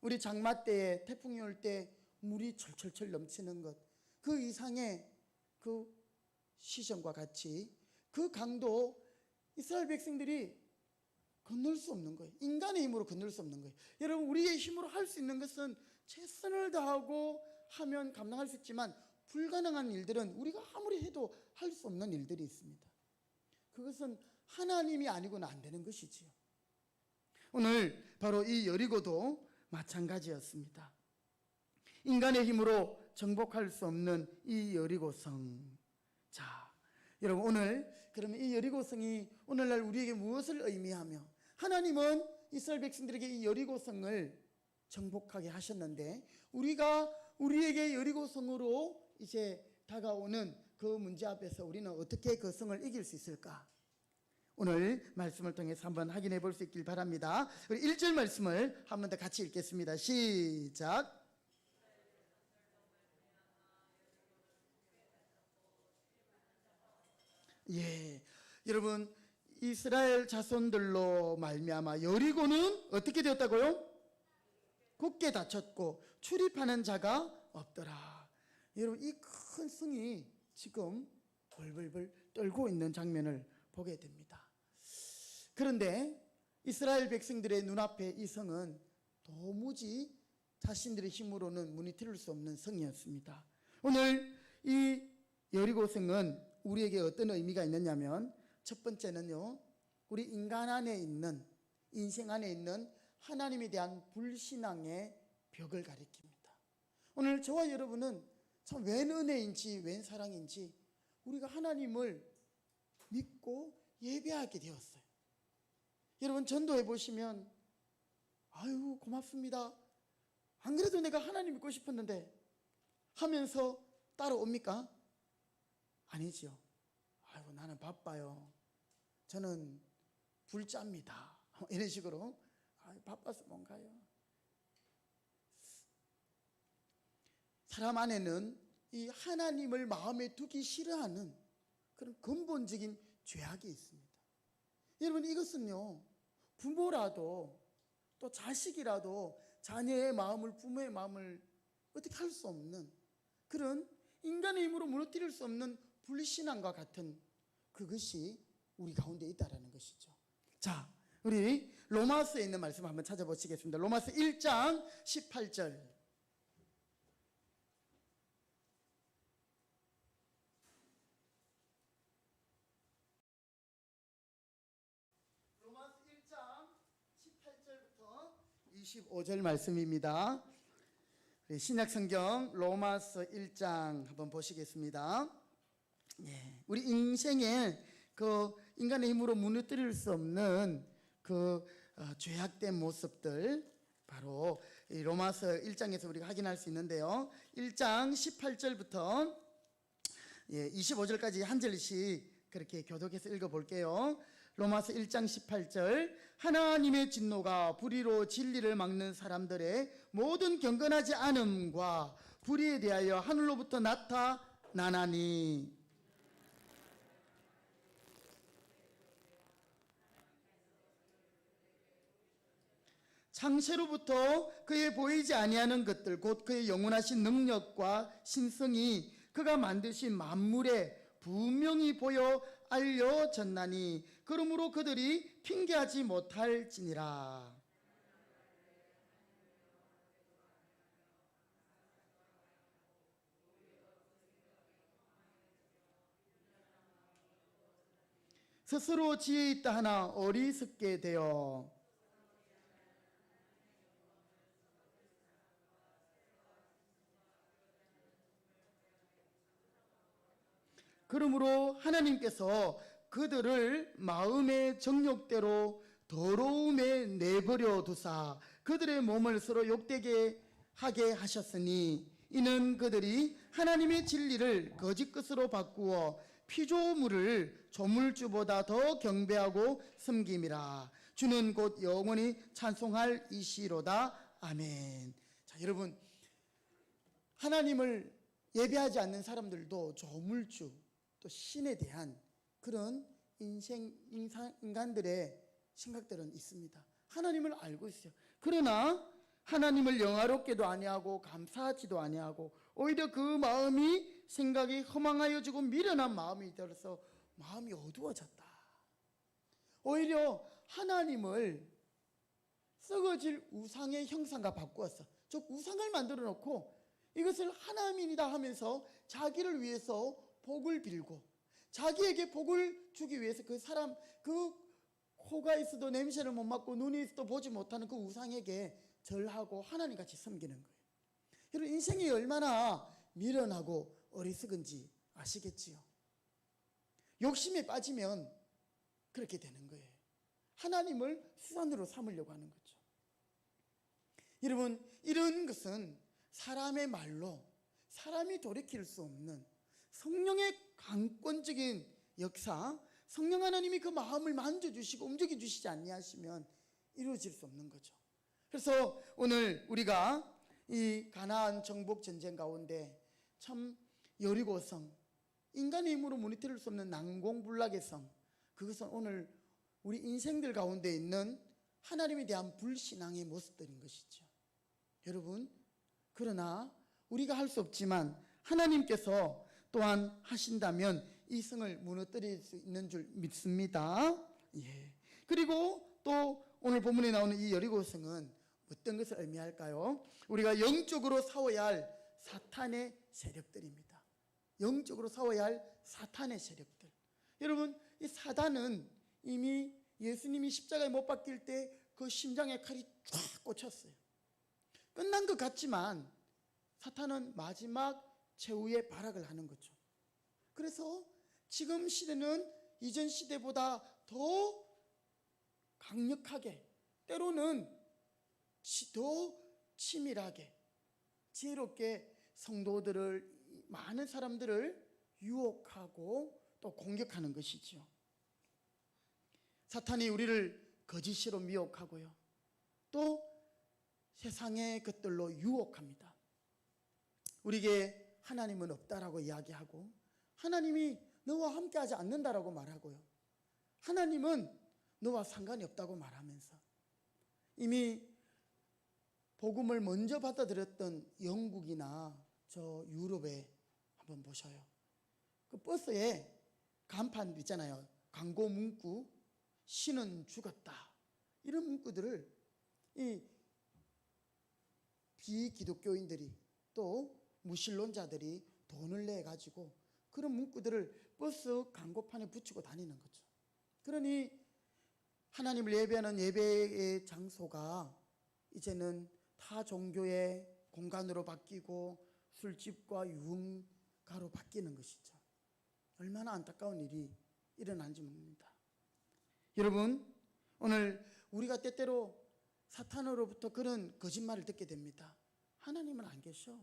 우리 장마 때에 태풍이 올 때 물이 철철철 넘치는 것, 그 이상의 그 시선과 같이 그 강도 이스라엘 백성들이 건널 수 없는 거예요. 인간의 힘으로 건널 수 없는 거예요. 여러분, 우리의 힘으로 할 수 있는 것은 최선을 다하고 하면 감당할 수 있지만, 불가능한 일들은 우리가 아무리 해도 할 수 없는 일들이 있습니다. 그것은 하나님이 아니고는 안 되는 것이지요. 오늘 바로 이 여리고도 마찬가지였습니다. 인간의 힘으로 정복할 수 없는 이 여리고성. 자, 여러분, 오늘 그러면 이 여리고성이 오늘날 우리에게 무엇을 의미하며, 하나님은 이스라엘 백성들에게 이 여리고성을 정복하게 하셨는데, 우리가 우리에게 여리고성으로 이제 다가오는 그 문제 앞에서 우리는 어떻게 그 성을 이길 수 있을까? 오늘 말씀을 통해서 한번 확인해 볼 수 있길 바랍니다. 우리 1절 말씀을 한 번 더 같이 읽겠습니다. 시작. 예, 여러분, 이스라엘 자손들로 말미암아 여리고는 어떻게 되었다고요? 굳게 닫혔고 출입하는 자가 없더라. 여러분, 이 큰 성이 지금 벌벌벌 떨고 있는 장면을 보게 됩니다. 그런데 이스라엘 백성들의 눈앞에 이 성은 도무지 자신들의 힘으로는 무너뜨릴 수 없는 성이었습니다. 오늘 이 여리고성은 우리에게 어떤 의미가 있느냐면, 첫 번째는요, 우리 인간 안에 있는, 인생 안에 있는 하나님에 대한 불신앙의 벽을 가리킵니다. 오늘 저와 여러분은 참 웬 은혜인지 웬 사랑인지 우리가 하나님을 믿고 예배하게 되었어요. 여러분, 전도해 보시면 아유 고맙습니다, 안 그래도 내가 하나님 믿고 싶었는데 하면서 따라옵니까? 아니죠. 아이고 나는 바빠요, 저는 불자입니다, 이런 식으로 바빠서 못 가요. 사람 안에는 이 하나님을 마음에 두기 싫어하는 그런 근본적인 죄악이 있습니다. 여러분, 이것은요, 부모라도 또 자식이라도 자녀의 마음을, 부모의 마음을 어떻게 할 수 없는 그런 인간의 힘으로 무너뜨릴 수 없는 불신앙과 같은 그것이 우리 가운데 있다라는 것이죠. 자, 우리 로마서에 있는 말씀 한번 찾아보시겠습니다. 로마서 1장 18절. 로마서 1장 18절부터 25절 말씀입니다. 신약 성경 로마서 1장 한번 보시겠습니다. 우리 인생에 그 인간의 힘으로 무너뜨릴 수 없는 그 죄악된 모습들, 바로 이 로마서 1장에서 우리가 확인할 수 있는데요. 1장 18절부터 25절까지 한 절씩 그렇게 교독해서 읽어볼게요. 로마서 1장 18절. 하나님의 진노가 불의로 진리를 막는 사람들의 모든 경건하지 않음과 불의에 대하여 하늘로부터 나타나나니, 창세로부터 그의 보이지 아니하는 것들 곧 그의 영원하신 능력과 신성이 그가 만드신 만물에 분명히 보여 알려졌나니 그러므로 그들이 핑계하지 못할지니라. 스스로 지혜 있다 하나 어리석게 되어 그러므로 하나님께서 그들을 마음의 정욕대로 더러움에 내버려 두사 그들의 몸을 서로 욕되게 하게 하셨으니 이는 그들이 하나님의 진리를 거짓 것으로 바꾸어 피조물을 조물주보다 더 경배하고 섬김이라. 주는 곧 영원히 찬송할 이시로다. 아멘. 자, 여러분, 하나님을 예배하지 않는 사람들도 조물주, 또 신에 대한 그런 인간들의 생각들은 있습니다. 하나님을 알고 있어요. 그러나 하나님을 영화롭게도 아니하고 감사하지도 아니하고 오히려 그 마음이 생각이 허망하여지고 미련한 마음이 들어서 마음이 어두워졌다. 오히려 하나님을 썩어질 우상의 형상과 바꾸었어. 즉 우상을 만들어 놓고 이것을 하나님이다 하면서 자기를 위해서 복을 빌고 자기에게 복을 주기 위해서 그 사람, 그 코가 있어도 냄새를 못 맡고 눈이 있어도 보지 못하는 그 우상에게 절하고 하나님같이 섬기는 거예요. 여러분, 인생이 얼마나 미련하고 어리석은지 아시겠지요? 욕심에 빠지면 그렇게 되는 거예요. 하나님을 수단으로 삼으려고 하는 거죠. 여러분, 이런 것은 사람의 말로 사람이 돌이킬 수 없는 성령의 강권적인 역사, 성령 하나님이 그 마음을 만져주시고 움직여주시지 아니하시면 이루어질 수 없는 거죠. 그래서 오늘 우리가 이 가나안 정복 전쟁 가운데 참 여리고성, 인간의 힘으로 무너뜨릴 수 없는 난공불락의 성, 그것은 오늘 우리 인생들 가운데 있는 하나님에 대한 불신앙의 모습들인 것이죠. 여러분, 그러나 우리가 할 수 없지만 하나님께서 또한 하신다면 이 성을 무너뜨릴 수 있는 줄 믿습니다. 예. 그리고 또 오늘 본문에 나오는 이 여리고 성은 어떤 것을 의미할까요? 우리가 영적으로 싸워야 할 사탄의 세력들입니다. 영적으로 싸워야 할 사탄의 세력들. 여러분, 이 사단은 이미 예수님이 십자가에 못 박힐 때 그 심장에 칼이 쫙 꽂혔어요. 끝난 것 같지만 사탄은 마지막 최후의 발악을 하는 거죠. 그래서 지금 시대는 이전 시대보다 더 강력하게, 때로는 더 치밀하게, 지혜롭게 성도들을, 많은 사람들을 유혹하고 또 공격하는 것이죠. 사탄이 우리를 거짓으로 미혹하고요, 또 세상의 것들로 유혹합니다. 우리에게 하나님은 없다라고 이야기하고, 하나님이 너와 함께하지 않는다라고 말하고요, 하나님은 너와 상관이 없다고 말하면서, 이미 복음을 먼저 받아들였던 영국이나 저 유럽에 한번 보셔요. 그 버스에 간판 있잖아요. 광고 문구, 신은 죽었다, 이런 문구들을 이 비기독교인들이 또 무신론자들이 돈을 내 가지고 그런 문구들을 버스 광고판에 붙이고 다니는 거죠. 그러니 하나님을 예배하는 예배의 장소가 이제는 타 종교의 공간으로 바뀌고 술집과 유흥가로 바뀌는 것이죠. 얼마나 안타까운 일이 일어난지 모릅니다. 여러분, 오늘 우리가 때때로 사탄으로부터 그런 거짓말을 듣게 됩니다. 하나님은 안 계셔.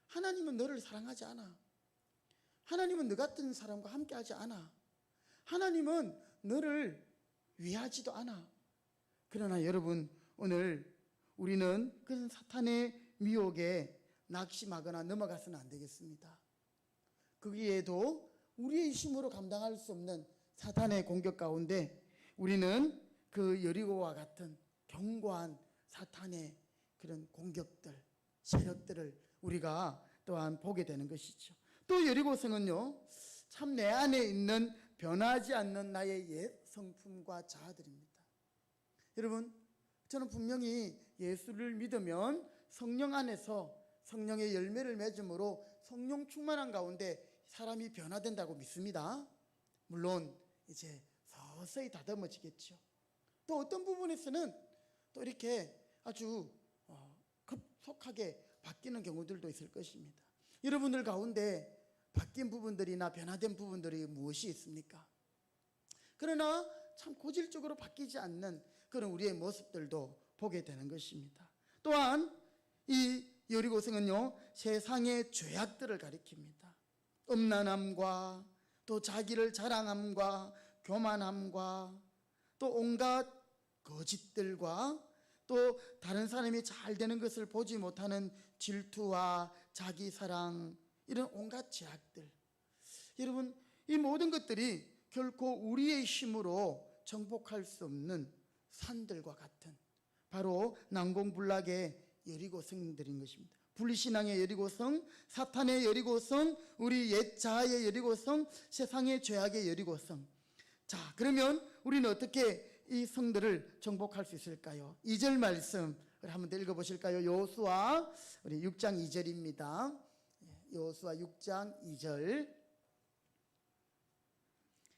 하나님은 너를 사랑하지 않아. 하나님은 너 같은 사람과 함께하지 않아. 하나님은 너를 위하지도 않아. 그러나 여러분, 오늘 우리는 그런 사탄의 미혹에 낙심하거나 넘어가서는 안 되겠습니다. 거기에도 우리의 힘으로 감당할 수 없는 사탄의 공격 가운데 우리는 그 여리고와 같은 견고한 사탄의 그런 공격들, 세력들을 우리가 또한 보게 되는 것이죠. 또 여리고성은요, 참 내 안에 있는 변하지 않는 나의 옛 성품과 자아들입니다. 여러분, 저는 분명히 예수를 믿으면 성령 안에서 성령의 열매를 맺음으로 성령 충만한 가운데 사람이 변화된다고 믿습니다. 물론 이제 서서히 다듬어지겠죠. 또 어떤 부분에서는 또 이렇게 아주 급속하게 바뀌는 경우들도 있을 것입니다. 여러분들 가운데 바뀐 부분들이나 변화된 부분들이 무엇이 있습니까? 그러나 참 고질적으로 바뀌지 않는 그런 우리의 모습들도 보게 되는 것입니다. 또한 이 여리고성은요, 세상의 죄악들을 가리킵니다. 음란함과 또 자기를 자랑함과 교만함과 또 온갖 거짓들과 또 다른 사람이 잘 되는 것을 보지 못하는 질투와 자기사랑, 이런 온갖 죄악들. 여러분, 이 모든 것들이 결코 우리의 힘으로 정복할 수 없는 산들과 같은 바로 난공불락의 여리고성들인 것입니다. 불신앙의 여리고성, 사탄의 여리고성, 우리 옛 자아의 여리고성, 세상의 죄악의 여리고성. 자, 그러면 우리는 어떻게 이 성들을 정복할 수 있을까요? 2절 말씀을 한번 더 읽어보실까요? 여호수아 우리 6장 2절입니다. 여호수아 6장 2절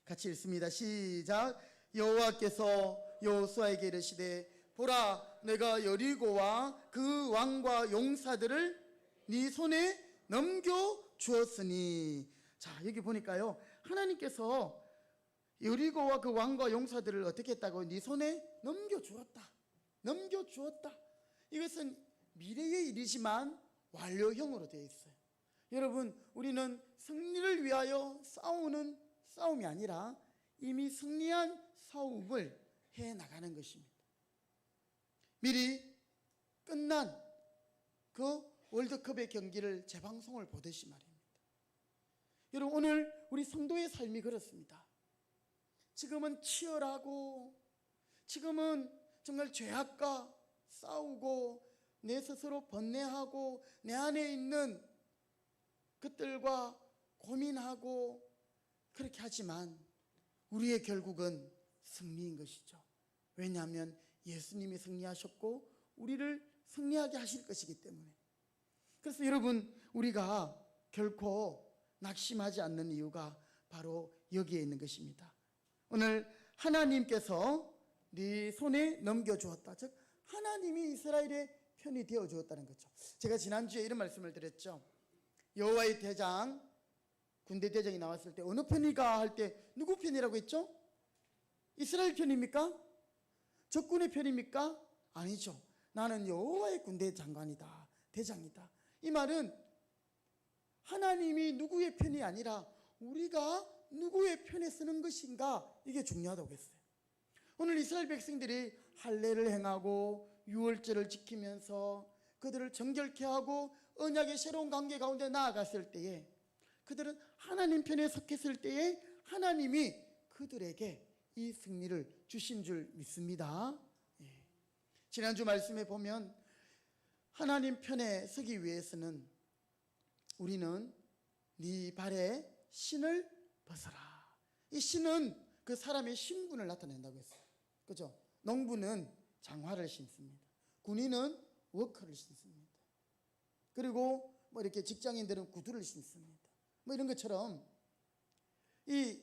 같이 읽습니다. 시작. 여호와께서 여호수아에게 이르시되 보라, 내가 여리고와 그 왕과 용사들을 네 손에 넘겨 주었으니. 자, 여기 보니까요, 하나님께서 여리고와 그 왕과 용사들을 어떻게 했다고? 네 손에 넘겨 주었다. 넘겨 주었다. 이것은 미래의 일이지만 완료형으로 되어 있어요. 여러분, 우리는 승리를 위하여 싸우는 싸움이 아니라 이미 승리한 싸움을 해 나가는 것입니다. 미리 끝난 그 월드컵의 경기를 재방송을 보듯이 말입니다. 여러분, 오늘 우리 성도의 삶이 그렇습니다. 지금은 치열하고, 지금은 정말 죄악과 싸우고 내 스스로 번뇌하고 내 안에 있는 것들과 고민하고 그렇게 하지만 우리의 결국은 승리인 것이죠. 왜냐하면 예수님이 승리하셨고 우리를 승리하게 하실 것이기 때문에. 그래서 여러분, 우리가 결코 낙심하지 않는 이유가 바로 여기에 있는 것입니다. 오늘 하나님께서 네 손에 넘겨주었다, 즉 하나님이 이스라엘의 편이 되어 주었다는 거죠. 제가 지난주에 이런 말씀을 드렸죠. 여호와의 대장, 군대 대장이 나왔을 때 어느 편이가 할 때 누구 편이라고 했죠? 이스라엘 편입니까? 적군의 편입니까? 아니죠. 나는 여호와의 군대 장관이다, 대장이다. 이 말은 하나님이 누구의 편이 아니라 우리가 누구의 편에 서는 것인가, 이게 중요하다고 했어요. 오늘 이스라엘 백성들이 할례를 행하고 유월절을 지키면서 그들을 정결케 하고 언약의 새로운 관계 가운데 나아갔을 때에, 그들은 하나님 편에 속했을 때에 하나님이 그들에게 이 승리를 주신 줄 믿습니다. 지난주 말씀에 보면 하나님 편에 서기 위해서는 우리는 네 발에 신을 벗어라. 이 신은 그 사람의 신분을 나타낸다고 했어요. 그죠? 농부는 장화를 신습니다. 군인은 워커를 신습니다. 그리고 뭐 이렇게 직장인들은 구두를 신습니다. 뭐 이런 것처럼 이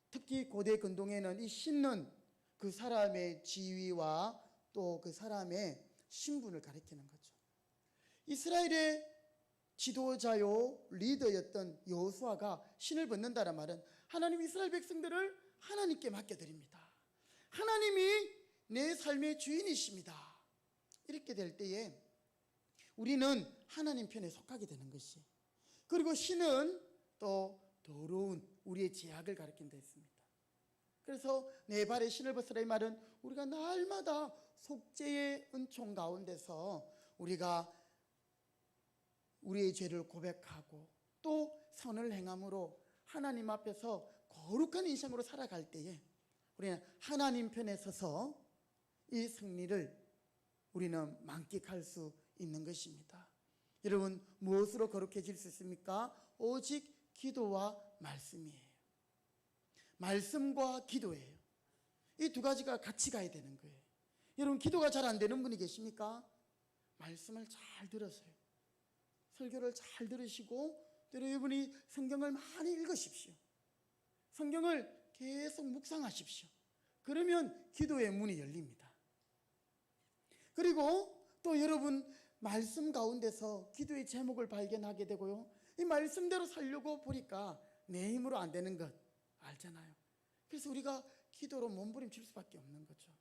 특히 고대 근동에는 이 신은 그 사람의 지위와 또 그 사람의 신분을 가리키는 거죠. 이스라엘의 지도자요 리더였던 여호수아가 신을 벗는다는 말은 하나님 이스라엘 백성들을 하나님께 맡겨드립니다. 하나님이 내 삶의 주인이십니다. 이렇게 될 때에 우리는 하나님 편에 속하게 되는 것이, 그리고 신은 또 더러운 우리의 죄악을 가리킨다 했습니다. 그래서 내 발에 신을 벗으라 이 말은 우리가 날마다 속죄의 은총 가운데서 우리가 우리의 죄를 고백하고 또 선을 행함으로 하나님 앞에서 거룩한 인생으로 살아갈 때에 우리는 하나님 편에 서서 이 승리를 우리는 만끽할 수 있는 것입니다. 여러분, 무엇으로 거룩해질 수 있습니까? 오직 기도와 말씀이에요. 말씀과 기도예요. 이 두 가지가 같이 가야 되는 거예요. 여러분, 기도가 잘 안 되는 분이 계십니까? 말씀을 잘 들으세요. 설교를 잘 들으시고 또 여러분이 성경을 많이 읽으십시오. 성경을 계속 묵상하십시오. 그러면 기도의 문이 열립니다. 그리고 또 여러분, 말씀 가운데서 기도의 제목을 발견하게 되고요, 이 말씀대로 살려고 보니까 내 힘으로 안 되는 것 알잖아요. 그래서 우리가 기도로 몸부림칠 수밖에 없는 거죠.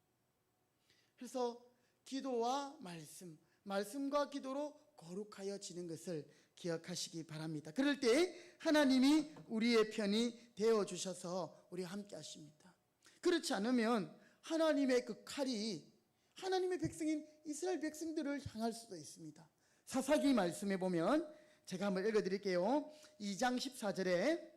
그래서 기도와 말씀, 말씀과 기도로 거룩하여지는 것을 기억하시기 바랍니다. 그럴 때 하나님이 우리의 편이 되어주셔서 우리와 함께 하십니다. 그렇지 않으면 하나님의 그 칼이 하나님의 백성인 이스라엘 백성들을 향할 수도 있습니다. 사사기 말씀에 보면 제가 한번 읽어드릴게요. 2장 14절에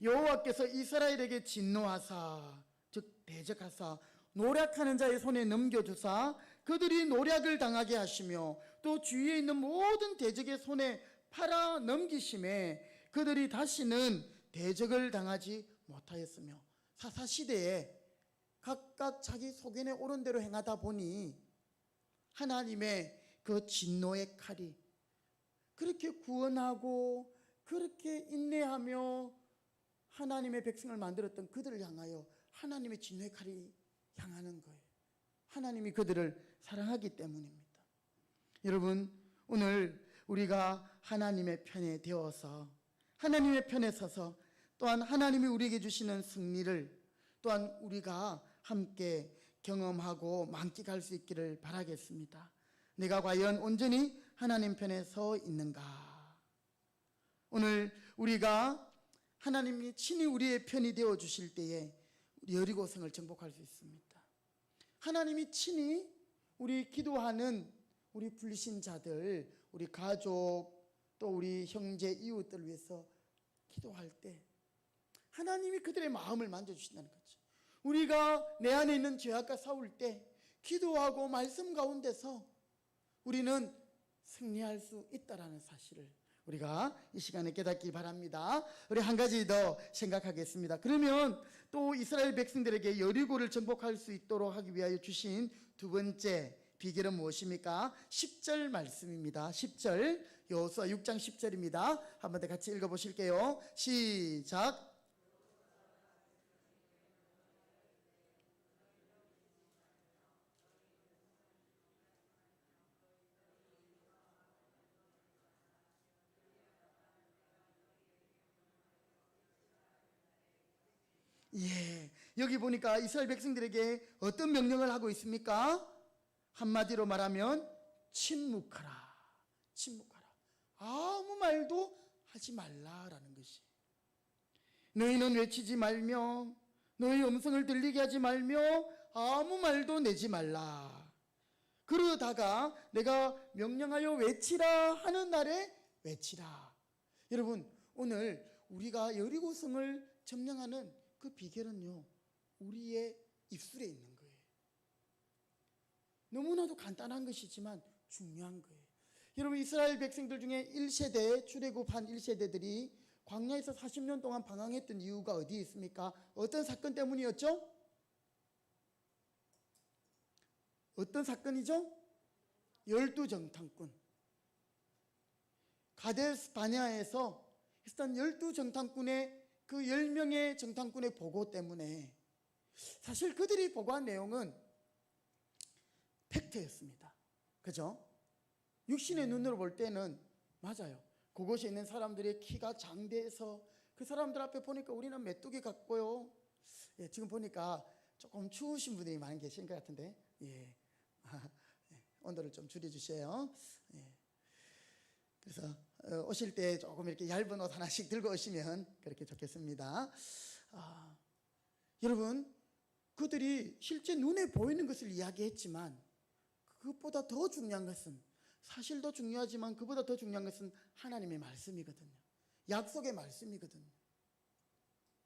여호와께서 이스라엘에게 진노하사, 즉 대적하사 노략하는 자의 손에 넘겨주사 그들이 노략을 당하게 하시며 또 주위에 있는 모든 대적의 손에 팔아 넘기심에 그들이 다시는 대적을 당하지 못하였으며, 사사시대에 각각 자기 소견에 옳은 대로 행하다 보니 하나님의 그 진노의 칼이 그렇게 구원하고 그렇게 인내하며 하나님의 백성을 만들었던 그들을 향하여 하나님의 진노의 칼이 향하는 거예요. 하나님이 그들을 사랑하기 때문입니다. 여러분, 오늘 우리가 하나님의 편에 되어서 하나님의 편에 서서 또한 하나님이 우리에게 주시는 승리를 또한 우리가 함께 경험하고 만끽할 수 있기를 바라겠습니다. 내가 과연 온전히 하나님 편에 서 있는가? 오늘 우리가 하나님이 친히 우리의 편이 되어 주실 때에 여리고성을 정복할 수 있습니다. 하나님이 친히 우리 기도하는 우리 불신자들, 우리 가족, 또 우리 형제, 이웃들을 위해서 기도할 때 하나님이 그들의 마음을 만져주신다는 거죠. 우리가 내 안에 있는 죄악과 싸울 때 기도하고 말씀 가운데서 우리는 승리할 수 있다라는 사실을 우리가 이 시간에 깨닫기 바랍니다. 우리 한 가지 더 생각하겠습니다. 그러면 또 이스라엘 백성들에게 여리고를 정복할 수 있도록 하기 위하여 주신 두 번째 비결은 무엇입니까? 10절 말씀입니다. 10절, 여호수아 6장 10절입니다. 한번 더 같이 읽어보실게요. 시작. 예, 여기 보니까 이스라엘 백성들에게 어떤 명령을 하고 있습니까? 한마디로 말하면 침묵하라. 침묵하라. 아무 말도 하지 말라라는 것이. 너희는 외치지 말며 너희 음성을 들리게 하지 말며 아무 말도 내지 말라. 그러다가 내가 명령하여 외치라 하는 날에 외치라. 여러분, 오늘 우리가 여리고성을 점령하는 그 비결은요, 우리의 입술에 있는 거예요. 너무나도 간단한 것이지만 중요한 거예요. 여러분, 이스라엘 백성들 중에 1세대, 출애굽한 1세대들이 광야에서 40년 동안 방황했던 이유가 어디에 있습니까? 어떤 사건 때문이었죠? 어떤 사건이죠? 12정탐꾼. 가데스 바네아에서 있었던 12정탐꾼의 그 10명의 정탐꾼의 보고 때문에 사실 그들이 보고한 내용은 팩트였습니다. 그죠? 육신의 눈으로 볼 때는 맞아요. 그곳에 있는 사람들의 키가 장대해서 그 사람들 앞에 보니까 우리는 메뚜기 같고요. 예, 지금 보니까 조금 추우신 분들이 많이 계신 것 같은데, 예. 온도를 좀 줄여주세요. 예. 그래서 오실 때 조금 이렇게 얇은 옷 하나씩 들고 오시면 그렇게 좋겠습니다. 여러분, 그들이 실제 눈에 보이는 것을 이야기했지만 그것보다 더 중요한 것은, 사실도 중요하지만 그보다 더 중요한 것은 하나님의 말씀이거든요. 약속의 말씀이거든요.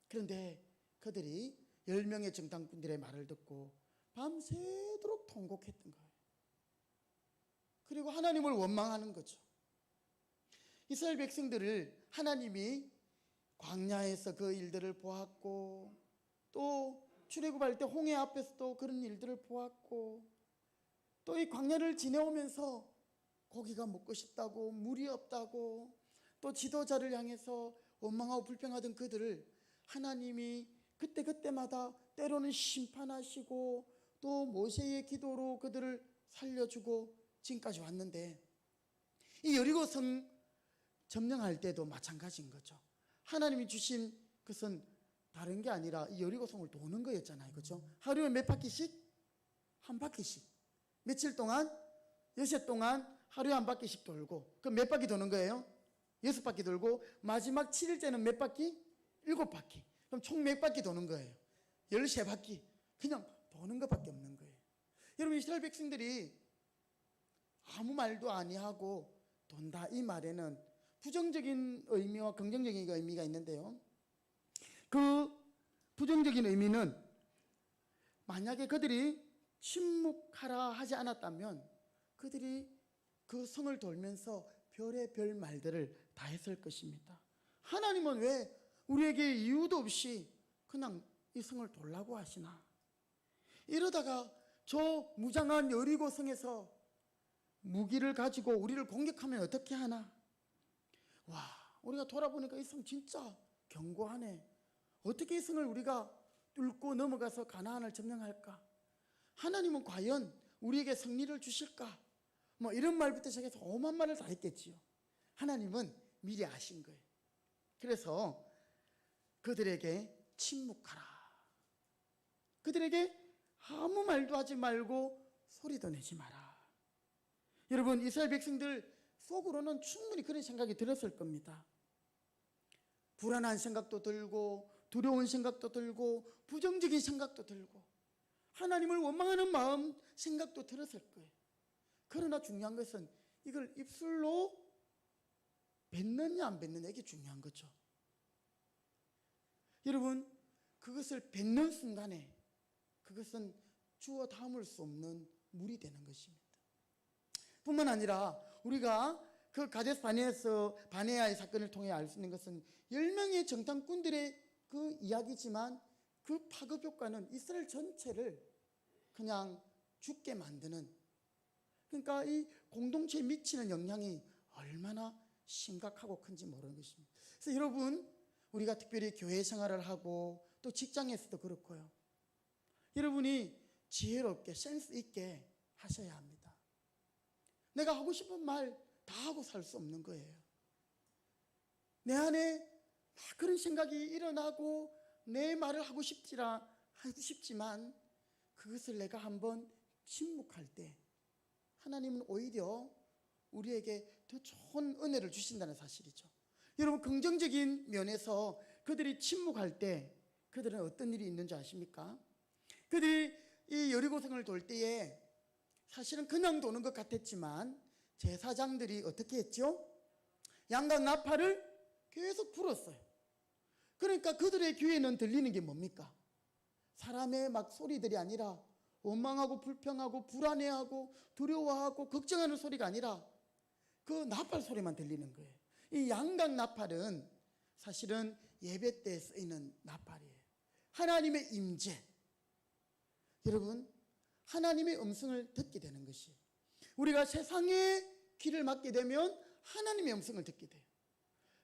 그런데 그들이 10명의 정탐꾼들의 말을 듣고 밤새도록 통곡했던 거예요. 그리고 하나님을 원망하는 거죠. 이스라엘 백성들을 하나님이 광야에서 그 일들을 보았고, 또 출애굽할 때 홍해 앞에서도 그런 일들을 보았고, 또 이 광야를 지내오면서 고기가 먹고 싶다고, 물이 없다고, 또 지도자를 향해서 원망하고 불평하던 그들을 하나님이 그때마다 때로는 심판하시고 또 모세의 기도로 그들을 살려주고 지금까지 왔는데, 이 여리고성 점령할 때도 마찬가지인 거죠. 하나님이 주신 것은 다른 게 아니라 이 여리고성을 도는 거였잖아요. 그렇죠? 하루에 몇 바퀴씩? 한 바퀴씩. 며칠 동안? 여섯 동안 하루에 한 바퀴씩 돌고, 그럼 몇 바퀴 도는 거예요? 6바퀴 돌고, 마지막 7일째는 몇 바퀴? 7바퀴. 그럼 총 몇 바퀴 도는 거예요? 13바퀴. 그냥 도는 것밖에 없는 거예요. 여러분, 이스라엘 백성들이 아무 말도 아니하고 돈다, 이 말에는 부정적인 의미와 긍정적인 의미가 있는데요, 그 부정적인 의미는 만약에 그들이 침묵하라 하지 않았다면 그들이 그 성을 돌면서 별의 별 말들을 다 했을 것입니다. 하나님은 왜 우리에게 이유도 없이 그냥 이 성을 돌라고 하시나? 이러다가 저 무장한 여리고 성에서 무기를 가지고 우리를 공격하면 어떻게 하나? 와, 우리가 돌아보니까 이 성 진짜 견고하네. 어떻게 이 성을 우리가 뚫고 넘어가서 가나안을 점령할까? 하나님은 과연 우리에게 승리를 주실까? 뭐 이런 말부터 시작해서 오만 말을 다 했겠지요. 하나님은 미리 아신 거예요. 그래서 그들에게 침묵하라. 그들에게 아무 말도 하지 말고 소리도 내지 마라. 여러분, 이스라엘 백성들 속으로는 충분히 그런 생각이 들었을 겁니다. 불안한 생각도 들고, 두려운 생각도 들고, 부정적인 생각도 들고, 하나님을 원망하는 마음, 생각도 들었을 거예요. 그러나 중요한 것은 이걸 입술로 뱉느냐 안 뱉느냐, 이게 중요한 거죠. 여러분, 그것을 뱉는 순간에 그것은 주워 담을 수 없는 물이 되는 것입니다. 뿐만 아니라 우리가 그 가데스 바네아의 사건을 통해 알 수 있는 것은 10명의 정탐꾼들의 그 이야기지만 그 파급 효과는 이스라엘 전체를 그냥 죽게 만드는, 그러니까 이 공동체에 미치는 영향이 얼마나 심각하고 큰지 모르는 것입니다. 그래서 여러분, 우리가 특별히 교회 생활을 하고 또 직장에서도 그렇고요, 여러분이 지혜롭게 센스 있게 하셔야 합니다. 내가 하고 싶은 말 다 하고 살 수 없는 거예요. 내 안에 막 그런 생각이 일어나고 내 말을 하고 싶지만 그것을 내가 한번 침묵할 때 하나님은 오히려 우리에게 더 좋은 은혜를 주신다는 사실이죠. 여러분, 긍정적인 면에서 그들이 침묵할 때 그들은 어떤 일이 있는지 아십니까? 그들이 이 여리고성을 돌 때에 사실은 그냥 도는 것 같았지만 제사장들이 어떻게 했죠? 양각 나팔을 계속 불었어요. 그러니까 그들의 귀에는 들리는 게 뭡니까? 사람의 막 소리들이 아니라 원망하고 불평하고 불안해하고 두려워하고 걱정하는 소리가 아니라 그 나팔 소리만 들리는 거예요. 이 양각 나팔은 사실은 예배 때 쓰이는 나팔이에요. 하나님의 임재. 여러분, 하나님의 음성을 듣게 되는 것이, 우리가 세상의 귀를 막게 되면 하나님의 음성을 듣게 돼요.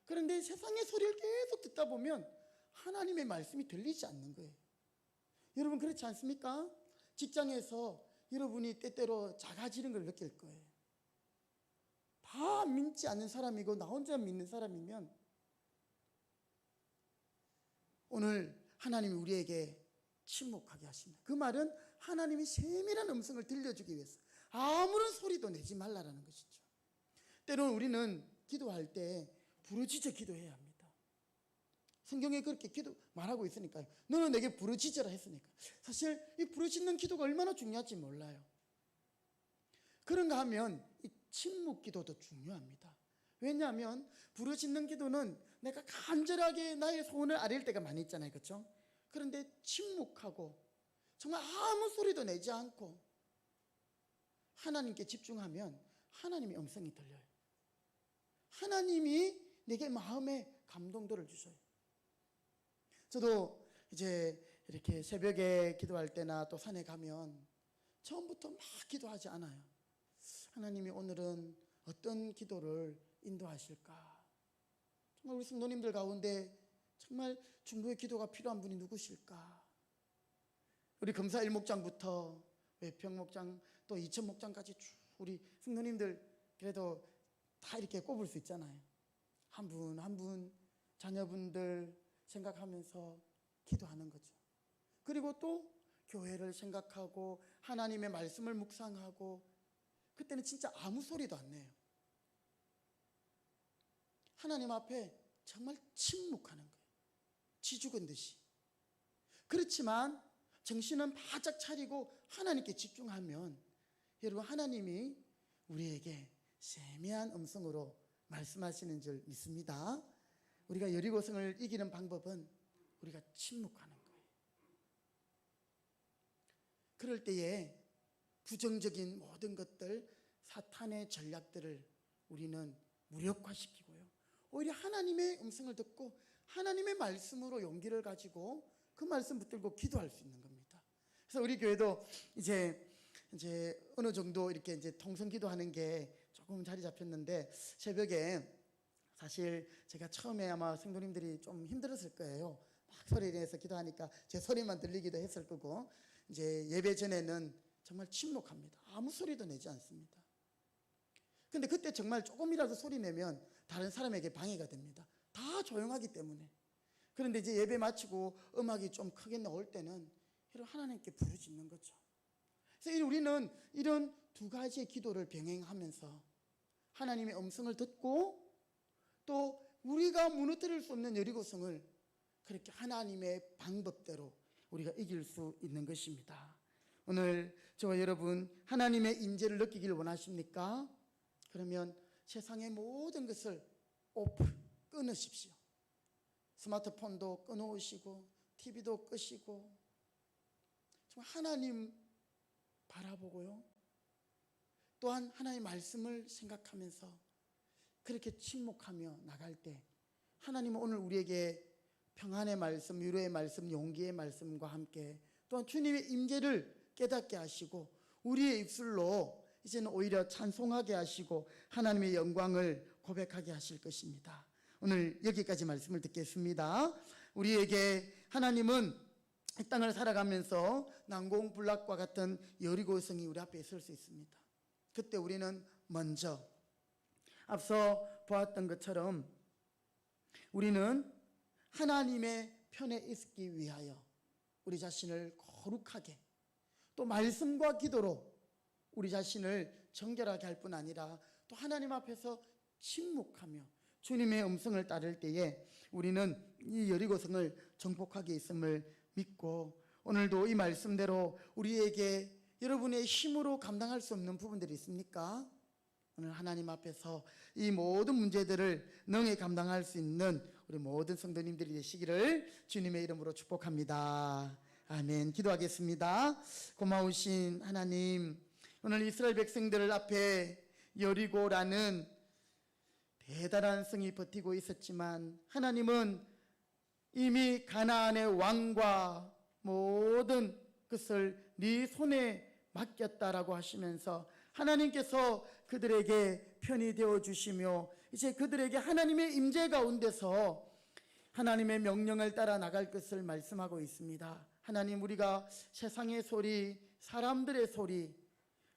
그런데 세상의 소리를 계속 듣다 보면 하나님의 말씀이 들리지 않는 거예요. 여러분, 그렇지 않습니까? 직장에서 여러분이 때때로 작아지는 걸 느낄 거예요. 다 믿지 않는 사람이고 나 혼자 믿는 사람이면 오늘 하나님이 우리에게 침묵하게 하십니다. 그 말은 하나님이 세밀한 음성을 들려주기 위해서 아무런 소리도 내지 말라라는 것이죠. 때로는 우리는 기도할 때 부르짖어 기도해야 합니다. 성경에 그렇게 기도 말하고 있으니까요. 너는 내게 부르짖어라 했으니까. 사실 이 부르짖는 기도가 얼마나 중요할지 몰라요. 그런가 하면 이 침묵 기도도 중요합니다. 왜냐하면 부르짖는 기도는 내가 간절하게 나의 소원을 아뢰일 때가 많이 있잖아요. 그렇죠? 그런데 침묵하고 정말 아무 소리도 내지 않고 하나님께 집중하면 하나님의 음성이 들려요. 하나님이 내게 마음에 감동도를 주셔요. 저도 이제 이렇게 새벽에 기도할 때나 또 산에 가면 처음부터 막 기도하지 않아요. 하나님이 오늘은 어떤 기도를 인도하실까? 정말 우리 성도님들 가운데 정말 중보의 기도가 필요한 분이 누구실까? 우리 금사 1목장부터 외평 목장 또 이천 목장까지 쭉 우리 성도님들 그래도 다 이렇게 꼽을 수 있잖아요. 한 분 한 분 자녀분들 생각하면서 기도하는 거죠. 그리고 또 교회를 생각하고 하나님의 말씀을 묵상하고 그때는 진짜 아무 소리도 안 내요. 하나님 앞에 정말 침묵하는 거예요. 쥐 죽은 듯이. 그렇지만 정신은 바짝 차리고 하나님께 집중하면 여러분, 하나님이 우리에게 세미한 음성으로 말씀하시는 줄 믿습니다. 우리가 여리고성을 이기는 방법은 우리가 침묵하는 거예요. 그럴 때에 부정적인 모든 것들, 사탄의 전략들을 우리는 무력화시키고요, 오히려 하나님의 음성을 듣고 하나님의 말씀으로 용기를 가지고 그 말씀 붙들고 기도할 수 있는 겁니다. 그래서 우리 교회도 이제 어느 정도 이렇게 이제 통성 기도하는 게 조금 자리 잡혔는데, 새벽에 사실 제가 처음에 아마 성도님들이 좀 힘들었을 거예요. 막 소리 내서 기도하니까 제 소리만 들리기도 했을 거고, 이제 예배 전에는 정말 침묵합니다. 아무 소리도 내지 않습니다. 근데 그때 정말 조금이라도 소리 내면 다른 사람에게 방해가 됩니다. 다 조용하기 때문에. 그런데 이제 예배 마치고 음악이 좀 크게 나올 때는 하나님께 부르짖는 거죠. 그래서 우리는 이런 두 가지의 기도를 병행하면서 하나님의 음성을 듣고 또 우리가 무너뜨릴 수 없는 여리고성을 그렇게 하나님의 방법대로 우리가 이길 수 있는 것입니다. 오늘 저와 여러분, 하나님의 임재를 느끼길 원하십니까? 그러면 세상의 모든 것을 끊으십시오. 스마트폰도 끊어오시고 TV도 끄시고 정말 하나님 바라보고요, 또한 하나님의 말씀을 생각하면서 그렇게 침묵하며 나갈 때 하나님은 오늘 우리에게 평안의 말씀, 위로의 말씀, 용기의 말씀과 함께 또한 주님의 임재를 깨닫게 하시고 우리의 입술로 이제는 오히려 찬송하게 하시고 하나님의 영광을 고백하게 하실 것입니다. 오늘 여기까지 말씀을 듣겠습니다. 우리에게 하나님은 이 땅을 살아가면서 난공불락과 같은 여리고성이 우리 앞에 있을 수 있습니다. 그때 우리는 먼저 앞서 보았던 것처럼 우리는 하나님의 편에 있기 위하여 우리 자신을 거룩하게 또 말씀과 기도로 우리 자신을 정결하게 할 뿐 아니라 또 하나님 앞에서 침묵하며 주님의 음성을 따를 때에 우리는 이 여리고성을 정복하게 있음을 믿고, 오늘도 이 말씀대로 우리에게 여러분의 힘으로 감당할 수 없는 부분들이 있습니까? 오늘 하나님 앞에서 이 모든 문제들을 능히 감당할 수 있는 우리 모든 성도님들이 되시기를 주님의 이름으로 축복합니다. 아멘. 기도하겠습니다. 고마우신 하나님, 오늘 이스라엘 백성들 앞에 여리고라는 대단한 성이 버티고 있었지만 하나님은 이미 가나안의 왕과 모든 것을 네 손에 맡겼다라고 하시면서 하나님께서 그들에게 편이 되어 주시며 이제 그들에게 하나님의 임재 가운데서 하나님의 명령을 따라 나갈 것을 말씀하고 있습니다. 하나님, 우리가 세상의 소리, 사람들의 소리,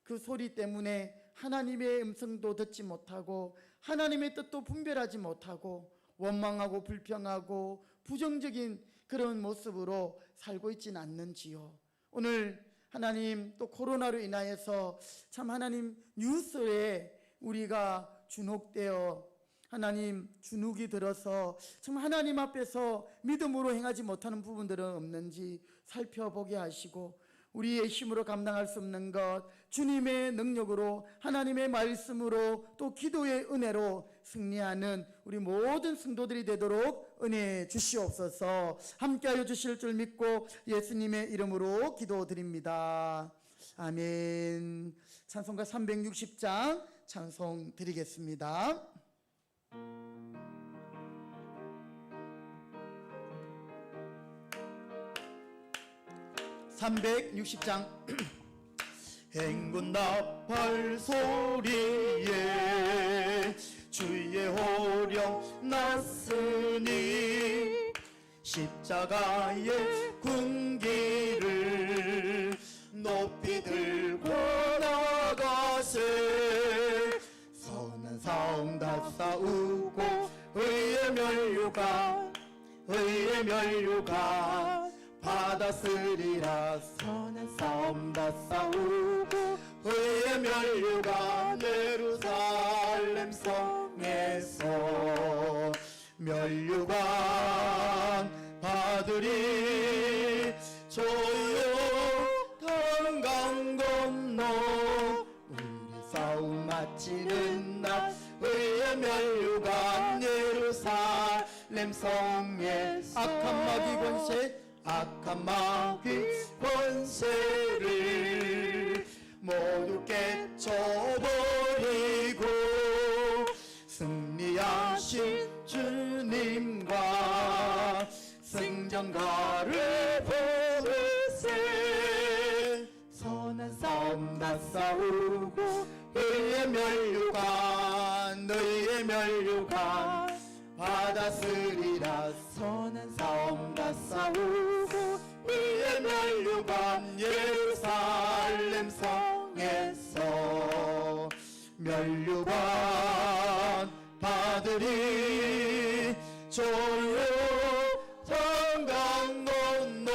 그 소리 때문에 하나님의 음성도 듣지 못하고 하나님의 뜻도 분별하지 못하고 원망하고 불평하고 부정적인 그런 모습으로 살고 있지는 않는지요. 오늘 하나님, 또 코로나로 인하여서 참 하나님 뉴스에 우리가 주눅되어 하나님 주눅이 들어서 정말 하나님 앞에서 믿음으로 행하지 못하는 부분들은 없는지 살펴보게 하시고, 우리의 힘으로 감당할 수 없는 것 주님의 능력으로 하나님의 말씀으로 또 기도의 은혜로 승리하는 우리 모든 성도들이 되도록 은혜 주시옵소서. 함께하여 주실 줄 믿고 예수님의 이름으로 기도드립니다. 아멘. 찬송가 360장 찬송 드리겠습니다. 360장 행군 나팔 소리에 주의 호령 났으니 십자가의 군기를 높이 들고 나가세. 선한 싸움 다 싸우고 의의 면류관 받았으리라. 선한 싸움 다 싸우고 의의 면류관 예루살렘 성에서 면류관 받으리. 조용한 강 건너 우리 싸움 마치는 날 의의 면류관 예루살렘 성에 악한 마귀 권세를 모두 깨쳐버리고 승리하신 주님과 승전가를 부르세. 선한 싸움 다 싸우고 의의 면류관 받았으리라. 선한 싸움 다 싸우고 의의 면류관 예루살렘 성에서 면류관 받으리. 조용한 강 건너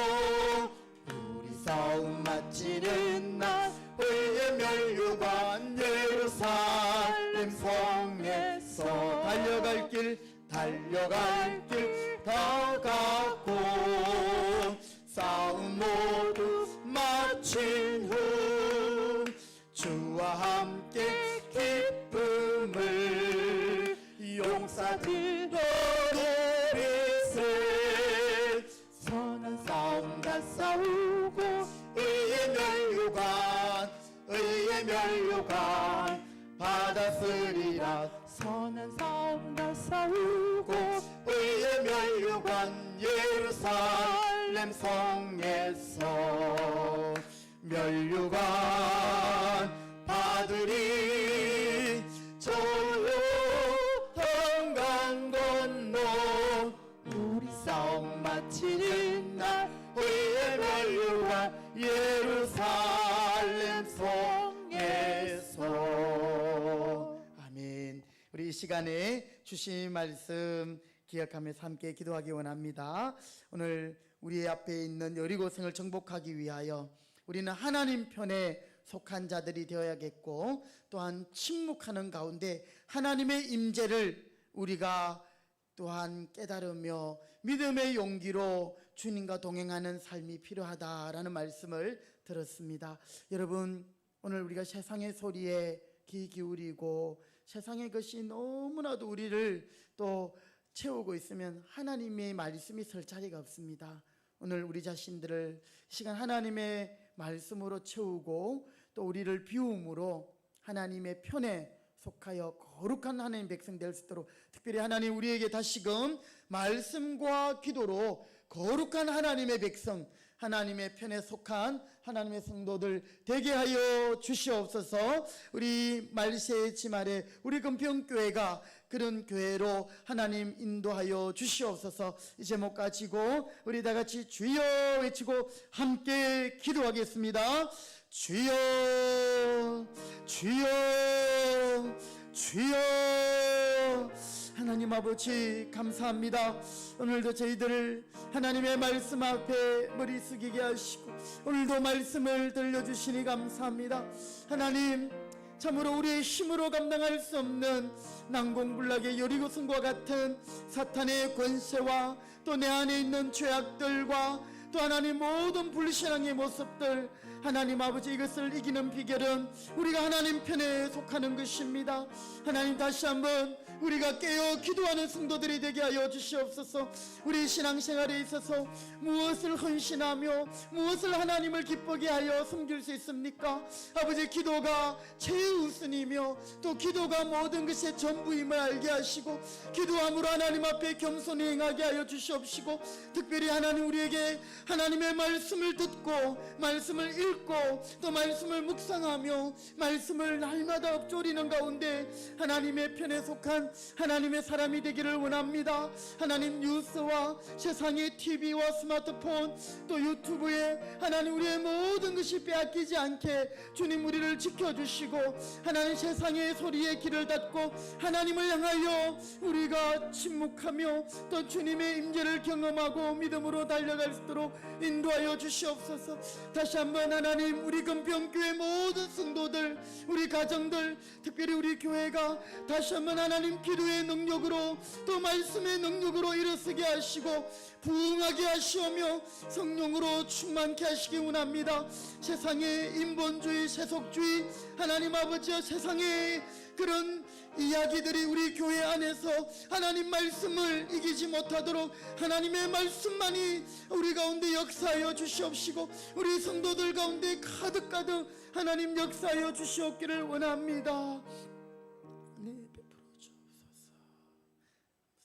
우리 싸움 마치는 날 의의 면류관 예루살렘 성에서 달려갈 길 다 갔고 싸움 모두 마친 후 주와 함께 기쁨을 용사들로 누리세. 선한 싸움 다 싸우고 아니라 선한 싸움 다 싸우고 의의 면류관 예루살렘 성에서 면류관 받으리 조용한 건너 우리 싸움 마치는 날 의의 면류관 예루살렘 성에서. 아멘. 우리 이 시간에 주신 말씀 기억하면서 함께 기도하기 원합니다. 오늘 우리 앞에 있는 여리고성을 정복하기 위하여 우리는 하나님 편에 속한 자들이 되어야겠고, 또한 침묵하는 가운데 하나님의 임재를 우리가 또한 깨달으며 믿음의 용기로 주님과 동행하는 삶이 필요하다라는 말씀을 들었습니다. 여러분, 오늘 우리가 세상의 소리에 귀 기울이고 세상의 것이 너무나도 우리를 또 채우고 있으면 하나님의 말씀이 설 자리가 없습니다. 오늘 우리 자신들을 시간 하나님의 말씀으로 채우고 또 우리를 비움으로 하나님의 편에 속하여 거룩한 하나님 백성 될 수 있도록, 특별히 하나님 우리에게 다시금 말씀과 기도로 거룩한 하나님의 백성, 하나님의 편에 속한 하나님의 성도들 되게 하여 주시옵소서. 우리 말세의 지말에 우리 금평교회가 그런 교회로 하나님 인도하여 주시옵소서. 이 제목 가지고 우리 다 같이 주여 외치고 함께 기도하겠습니다. 주여, 주여, 주여. 하나님 아버지 감사합니다. 오늘도 저희들을 하나님의 말씀 앞에 머리 숙이게 하시고 오늘도 말씀을 들려주시니 감사합니다. 하나님, 참으로 우리의 힘으로 감당할 수 없는 난공불락의 여리고성과 같은 사탄의 권세와 또 내 안에 있는 죄악들과 또 하나님 모든 불신앙의 모습들, 하나님 아버지 이것을 이기는 비결은 우리가 하나님 편에 속하는 것입니다. 하나님 다시 한번 우리가 깨어 기도하는 성도들이 되게 하여 주시옵소서. 우리 신앙생활에 있어서 무엇을 헌신하며 무엇을 하나님을 기쁘게 하여 섬길 수 있습니까? 아버지, 기도가 최우선이며 또 기도가 모든 것의 전부임을 알게 하시고 기도함으로 하나님 앞에 겸손히 행하게 하여 주시옵시고, 특별히 하나님 우리에게 하나님의 말씀을 듣고 말씀을 읽고 또 말씀을 묵상하며 말씀을 날마다 읊조리는 가운데 하나님의 편에 속한 하나님의 사람이 되기를 원합니다. 하나님, 뉴스와 세상의 TV와 스마트폰 또 유튜브에 하나님 우리의 모든 것이 빼앗기지 않게 주님 우리를 지켜주시고, 하나님 세상의 소리에 귀를 닫고 하나님을 향하여 우리가 침묵하며 또 주님의 임재를 경험하고 믿음으로 달려갈 수 있도록 인도하여 주시옵소서. 다시 한번 하나님, 우리 금평교회 모든 성도들, 우리 가정들, 특별히 우리 교회가 다시 한번 하나님 기도의 능력으로 또 말씀의 능력으로 일어서게 하시고 부흥하게 하시오며 성령으로 충만케 하시기 원합니다. 세상의 인본주의, 세속주의, 하나님 아버지 세상의 그런 이야기들이 우리 교회 안에서 하나님 말씀을 이기지 못하도록 하나님의 말씀만이 우리 가운데 역사하여 주시옵시고 우리 성도들 가운데 가득가득 하나님 역사하여 주시옵기를 원합니다. 네, 베풀어 주옵소서.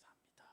감사합니다.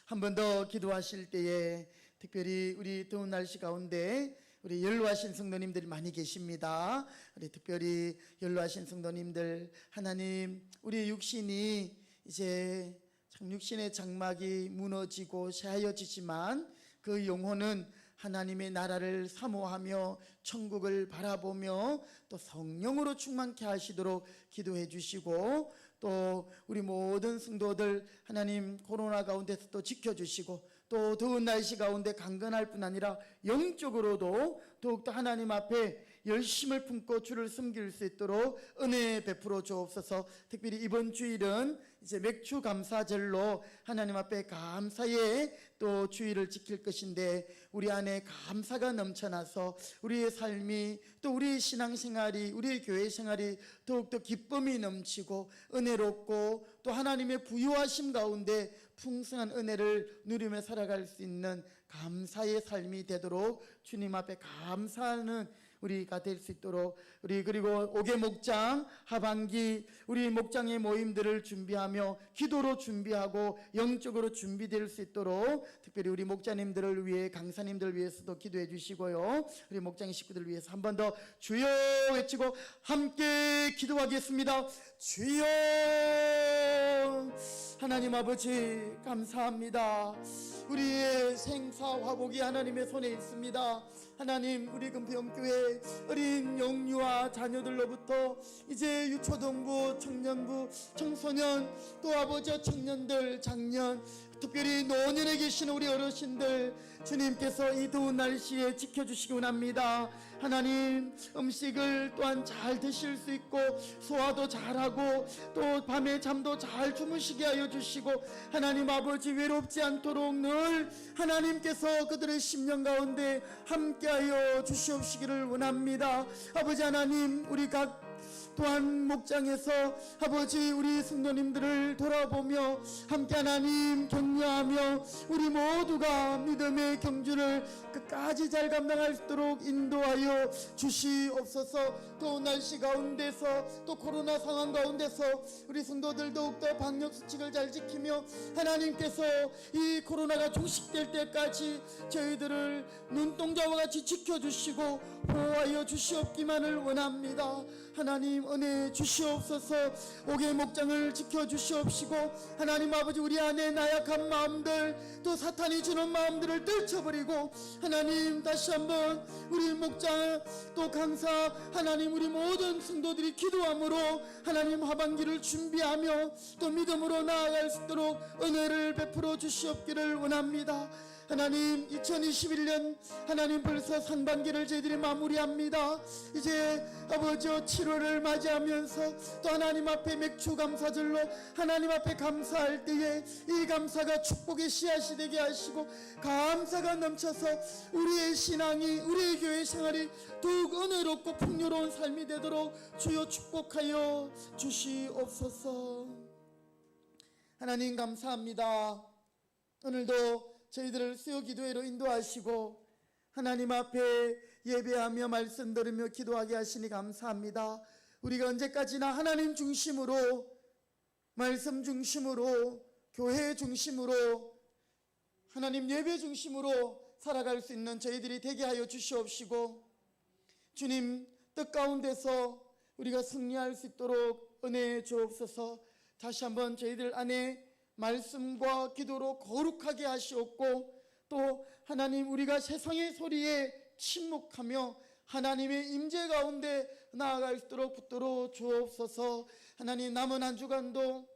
한 번 더 기도하실 때에 특별히 우리 더운 날씨 가운데 우리 연로하신 성도님들이 많이 계십니다. 우리 특별히 연로하신 성도님들, 하나님 우리 육신이 이제 참 육신의 장막이 무너지고 쇠하여지지만 그 영혼은 하나님의 나라를 사모하며 천국을 바라보며 또 성령으로 충만케 하시도록 기도해 주시고, 또 우리 모든 성도들 하나님 코로나 가운데서 또 지켜주시고 또 더운 날씨 가운데 강건할 뿐 아니라 영적으로도 더욱더 하나님 앞에 열심을 품고 주를 섬길 수 있도록 은혜 베풀어 주옵소서. 특별히 이번 주일은 이제 맥주 감사절로 하나님 앞에 감사의 또 주일을 지킬 것인데 우리 안에 감사가 넘쳐나서 우리의 삶이 또 우리의 신앙생활이 우리의 교회 생활이 더욱더 기쁨이 넘치고 은혜롭고 또 하나님의 부유하심 가운데 풍성한 은혜를 누리며 살아갈 수 있는 감사의 삶이 되도록 주님 앞에 감사하는 우리가 될 수 있도록 그리고 5개 목장 하반기 우리 목장의 모임들을 준비하며 기도로 준비하고 영적으로 준비될 수 있도록 특별히 우리 목자님들을 위해 강사님들을 위해서도 기도해 주시고요. 우리 목장의 식구들을 위해서 한 번 더 주여 외치고 함께 기도하겠습니다. 주여. 하나님 아버지 감사합니다. 우리의 생사 화복이 하나님의 손에 있습니다. 하나님, 우리 금평교회 어린 영유아 자녀들로부터 이제 유초등부, 청년부, 청소년, 또 아버지 청년들, 장년, 특별히 노년에 계시는 우리 어르신들, 주님께서 이 더운 날씨에 지켜주시기 원합니다. 하나님, 음식을 또한 잘 드실 수 있고 소화도 잘하고 또 밤에 잠도 잘 주무시게 하여 주시고, 하나님 아버지 외롭지 않도록 늘 하나님께서 그들의 심령 가운데 함께하여 주시옵시기를 원합니다. 아버지 하나님, 우리 각 또한 목장에서 아버지 우리 성도님들을 돌아보며 함께 하나님 격려하며 우리 모두가 믿음의 경주를 끝까지 잘 감당할 수 있도록 인도하여 주시옵소서. 또 날씨 가운데서 또 코로나 상황 가운데서 우리 성도들 더욱더 방역수칙을 잘 지키며 하나님께서 이 코로나가 종식될 때까지 저희들을 눈동자와 같이 지켜주시고 보호하여 주시옵기만을 원합니다. 하나님 은혜 주시옵소서. 5개 목장을 지켜주시옵시고 하나님 아버지 우리 안에 나약한 마음들 또 사탄이 주는 마음들을 떨쳐버리고 하나님 다시 한번 우리 목장 또 강사 하나님 우리 모든 성도들이 기도함으로 하나님 하반기를 준비하며 또 믿음으로 나아갈 수 있도록 은혜를 베풀어 주시옵기를 원합니다. 하나님 2021년 하나님 벌써 상반기를 저희들이 마무리합니다. 이제 아버지 7월을 맞이하면서 또 하나님 앞에 맥주 감사절로 하나님 앞에 감사할 때에 이 감사가 축복의 씨앗이 되게 하시고 감사가 넘쳐서 우리의 신앙이 우리의 교회 생활이 더욱 은혜롭고 풍요로운 삶이 되도록 주여 축복하여 주시옵소서. 하나님 감사합니다. 오늘도 저희들을 수요 기도회로 인도하시고 하나님 앞에 예배하며 말씀 들으며 기도하게 하시니 감사합니다. 우리가 언제까지나 하나님 중심으로 말씀 중심으로 교회 중심으로 하나님 예배 중심으로 살아갈 수 있는 저희들이 되게 하여 주시옵시고 주님 뜻 가운데서 우리가 승리할 수 있도록 은혜해 주옵소서. 다시 한번 저희들 안에 말씀과 기도로 거룩하게 하시옵고 또 하나님 우리가 세상의 소리에 침묵하며 하나님의 임재 가운데 나아갈 수 있도록 붙들어 주옵소서. 하나님 남은 한 주간도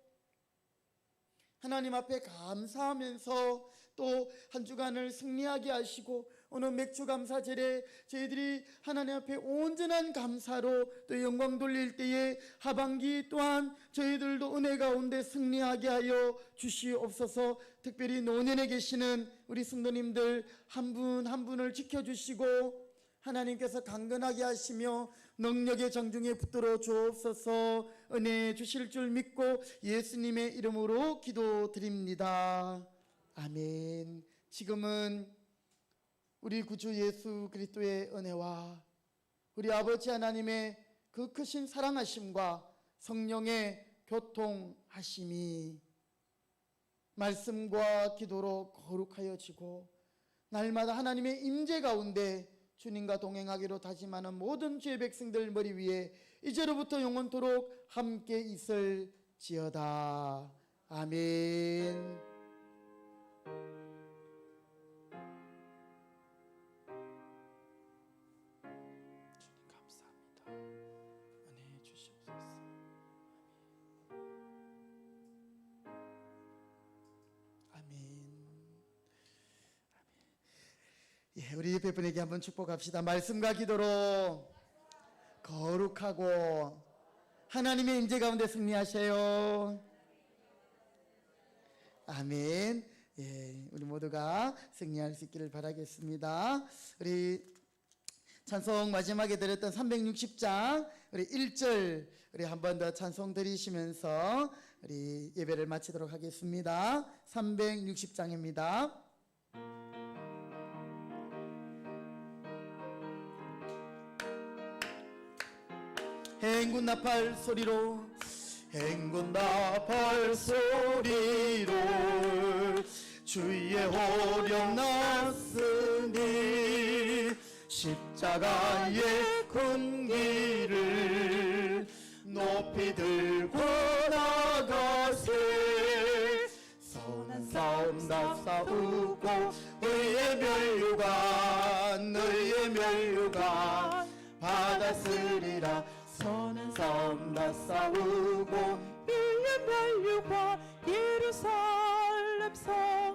하나님 앞에 감사하면서 또 한 주간을 승리하게 하시고 오늘 맥주 감사절에 저희들이 하나님 앞에 온전한 감사로 또 영광 돌릴 때에 하반기 또한 저희들도 은혜 가운데 승리하게 하여 주시옵소서. 특별히 노년에 계시는 우리 성도님들 한 분 한 분을 지켜주시고 하나님께서 강건하게 하시며 능력의 장중에 붙들어 주옵소서. 은혜 주실 줄 믿고 예수님의 이름으로 기도드립니다. 아멘. 지금은 우리 구주 예수 그리스도의 은혜와 우리 아버지 하나님의 그 크신 사랑하심과 성령의 교통하심이 말씀과 기도로 거룩하여지고 날마다 하나님의 임재 가운데 주님과 동행하기로 다짐하는 모든 주의 백성들 머리 위에 이제로부터 영원토록 함께 있을지어다. 아멘. 우리 옆에 분에게 한번 축복합시다. 말씀과 기도로 거룩하고 하나님의 임재 가운데 승리하세요. 아멘. 우리 모두가 승리할 수 있기를 바라겠습니다. 우리 찬송 마지막에 드렸던 360장 우리 1절 우리 한 번 더 찬송 드리시면서 우리 예배를 마치도록 하겠습니다. 360장입니다. 행군 나팔 소리로 행군 나팔 소리로 주의 호령 났으니 십자가의 군기를 높이 들고 나가세 선한 싸움 다 싸우고 의의 멸류관 받았으리라 선한 싸움 다 싸우고 이의 멸류관 예루살렘 성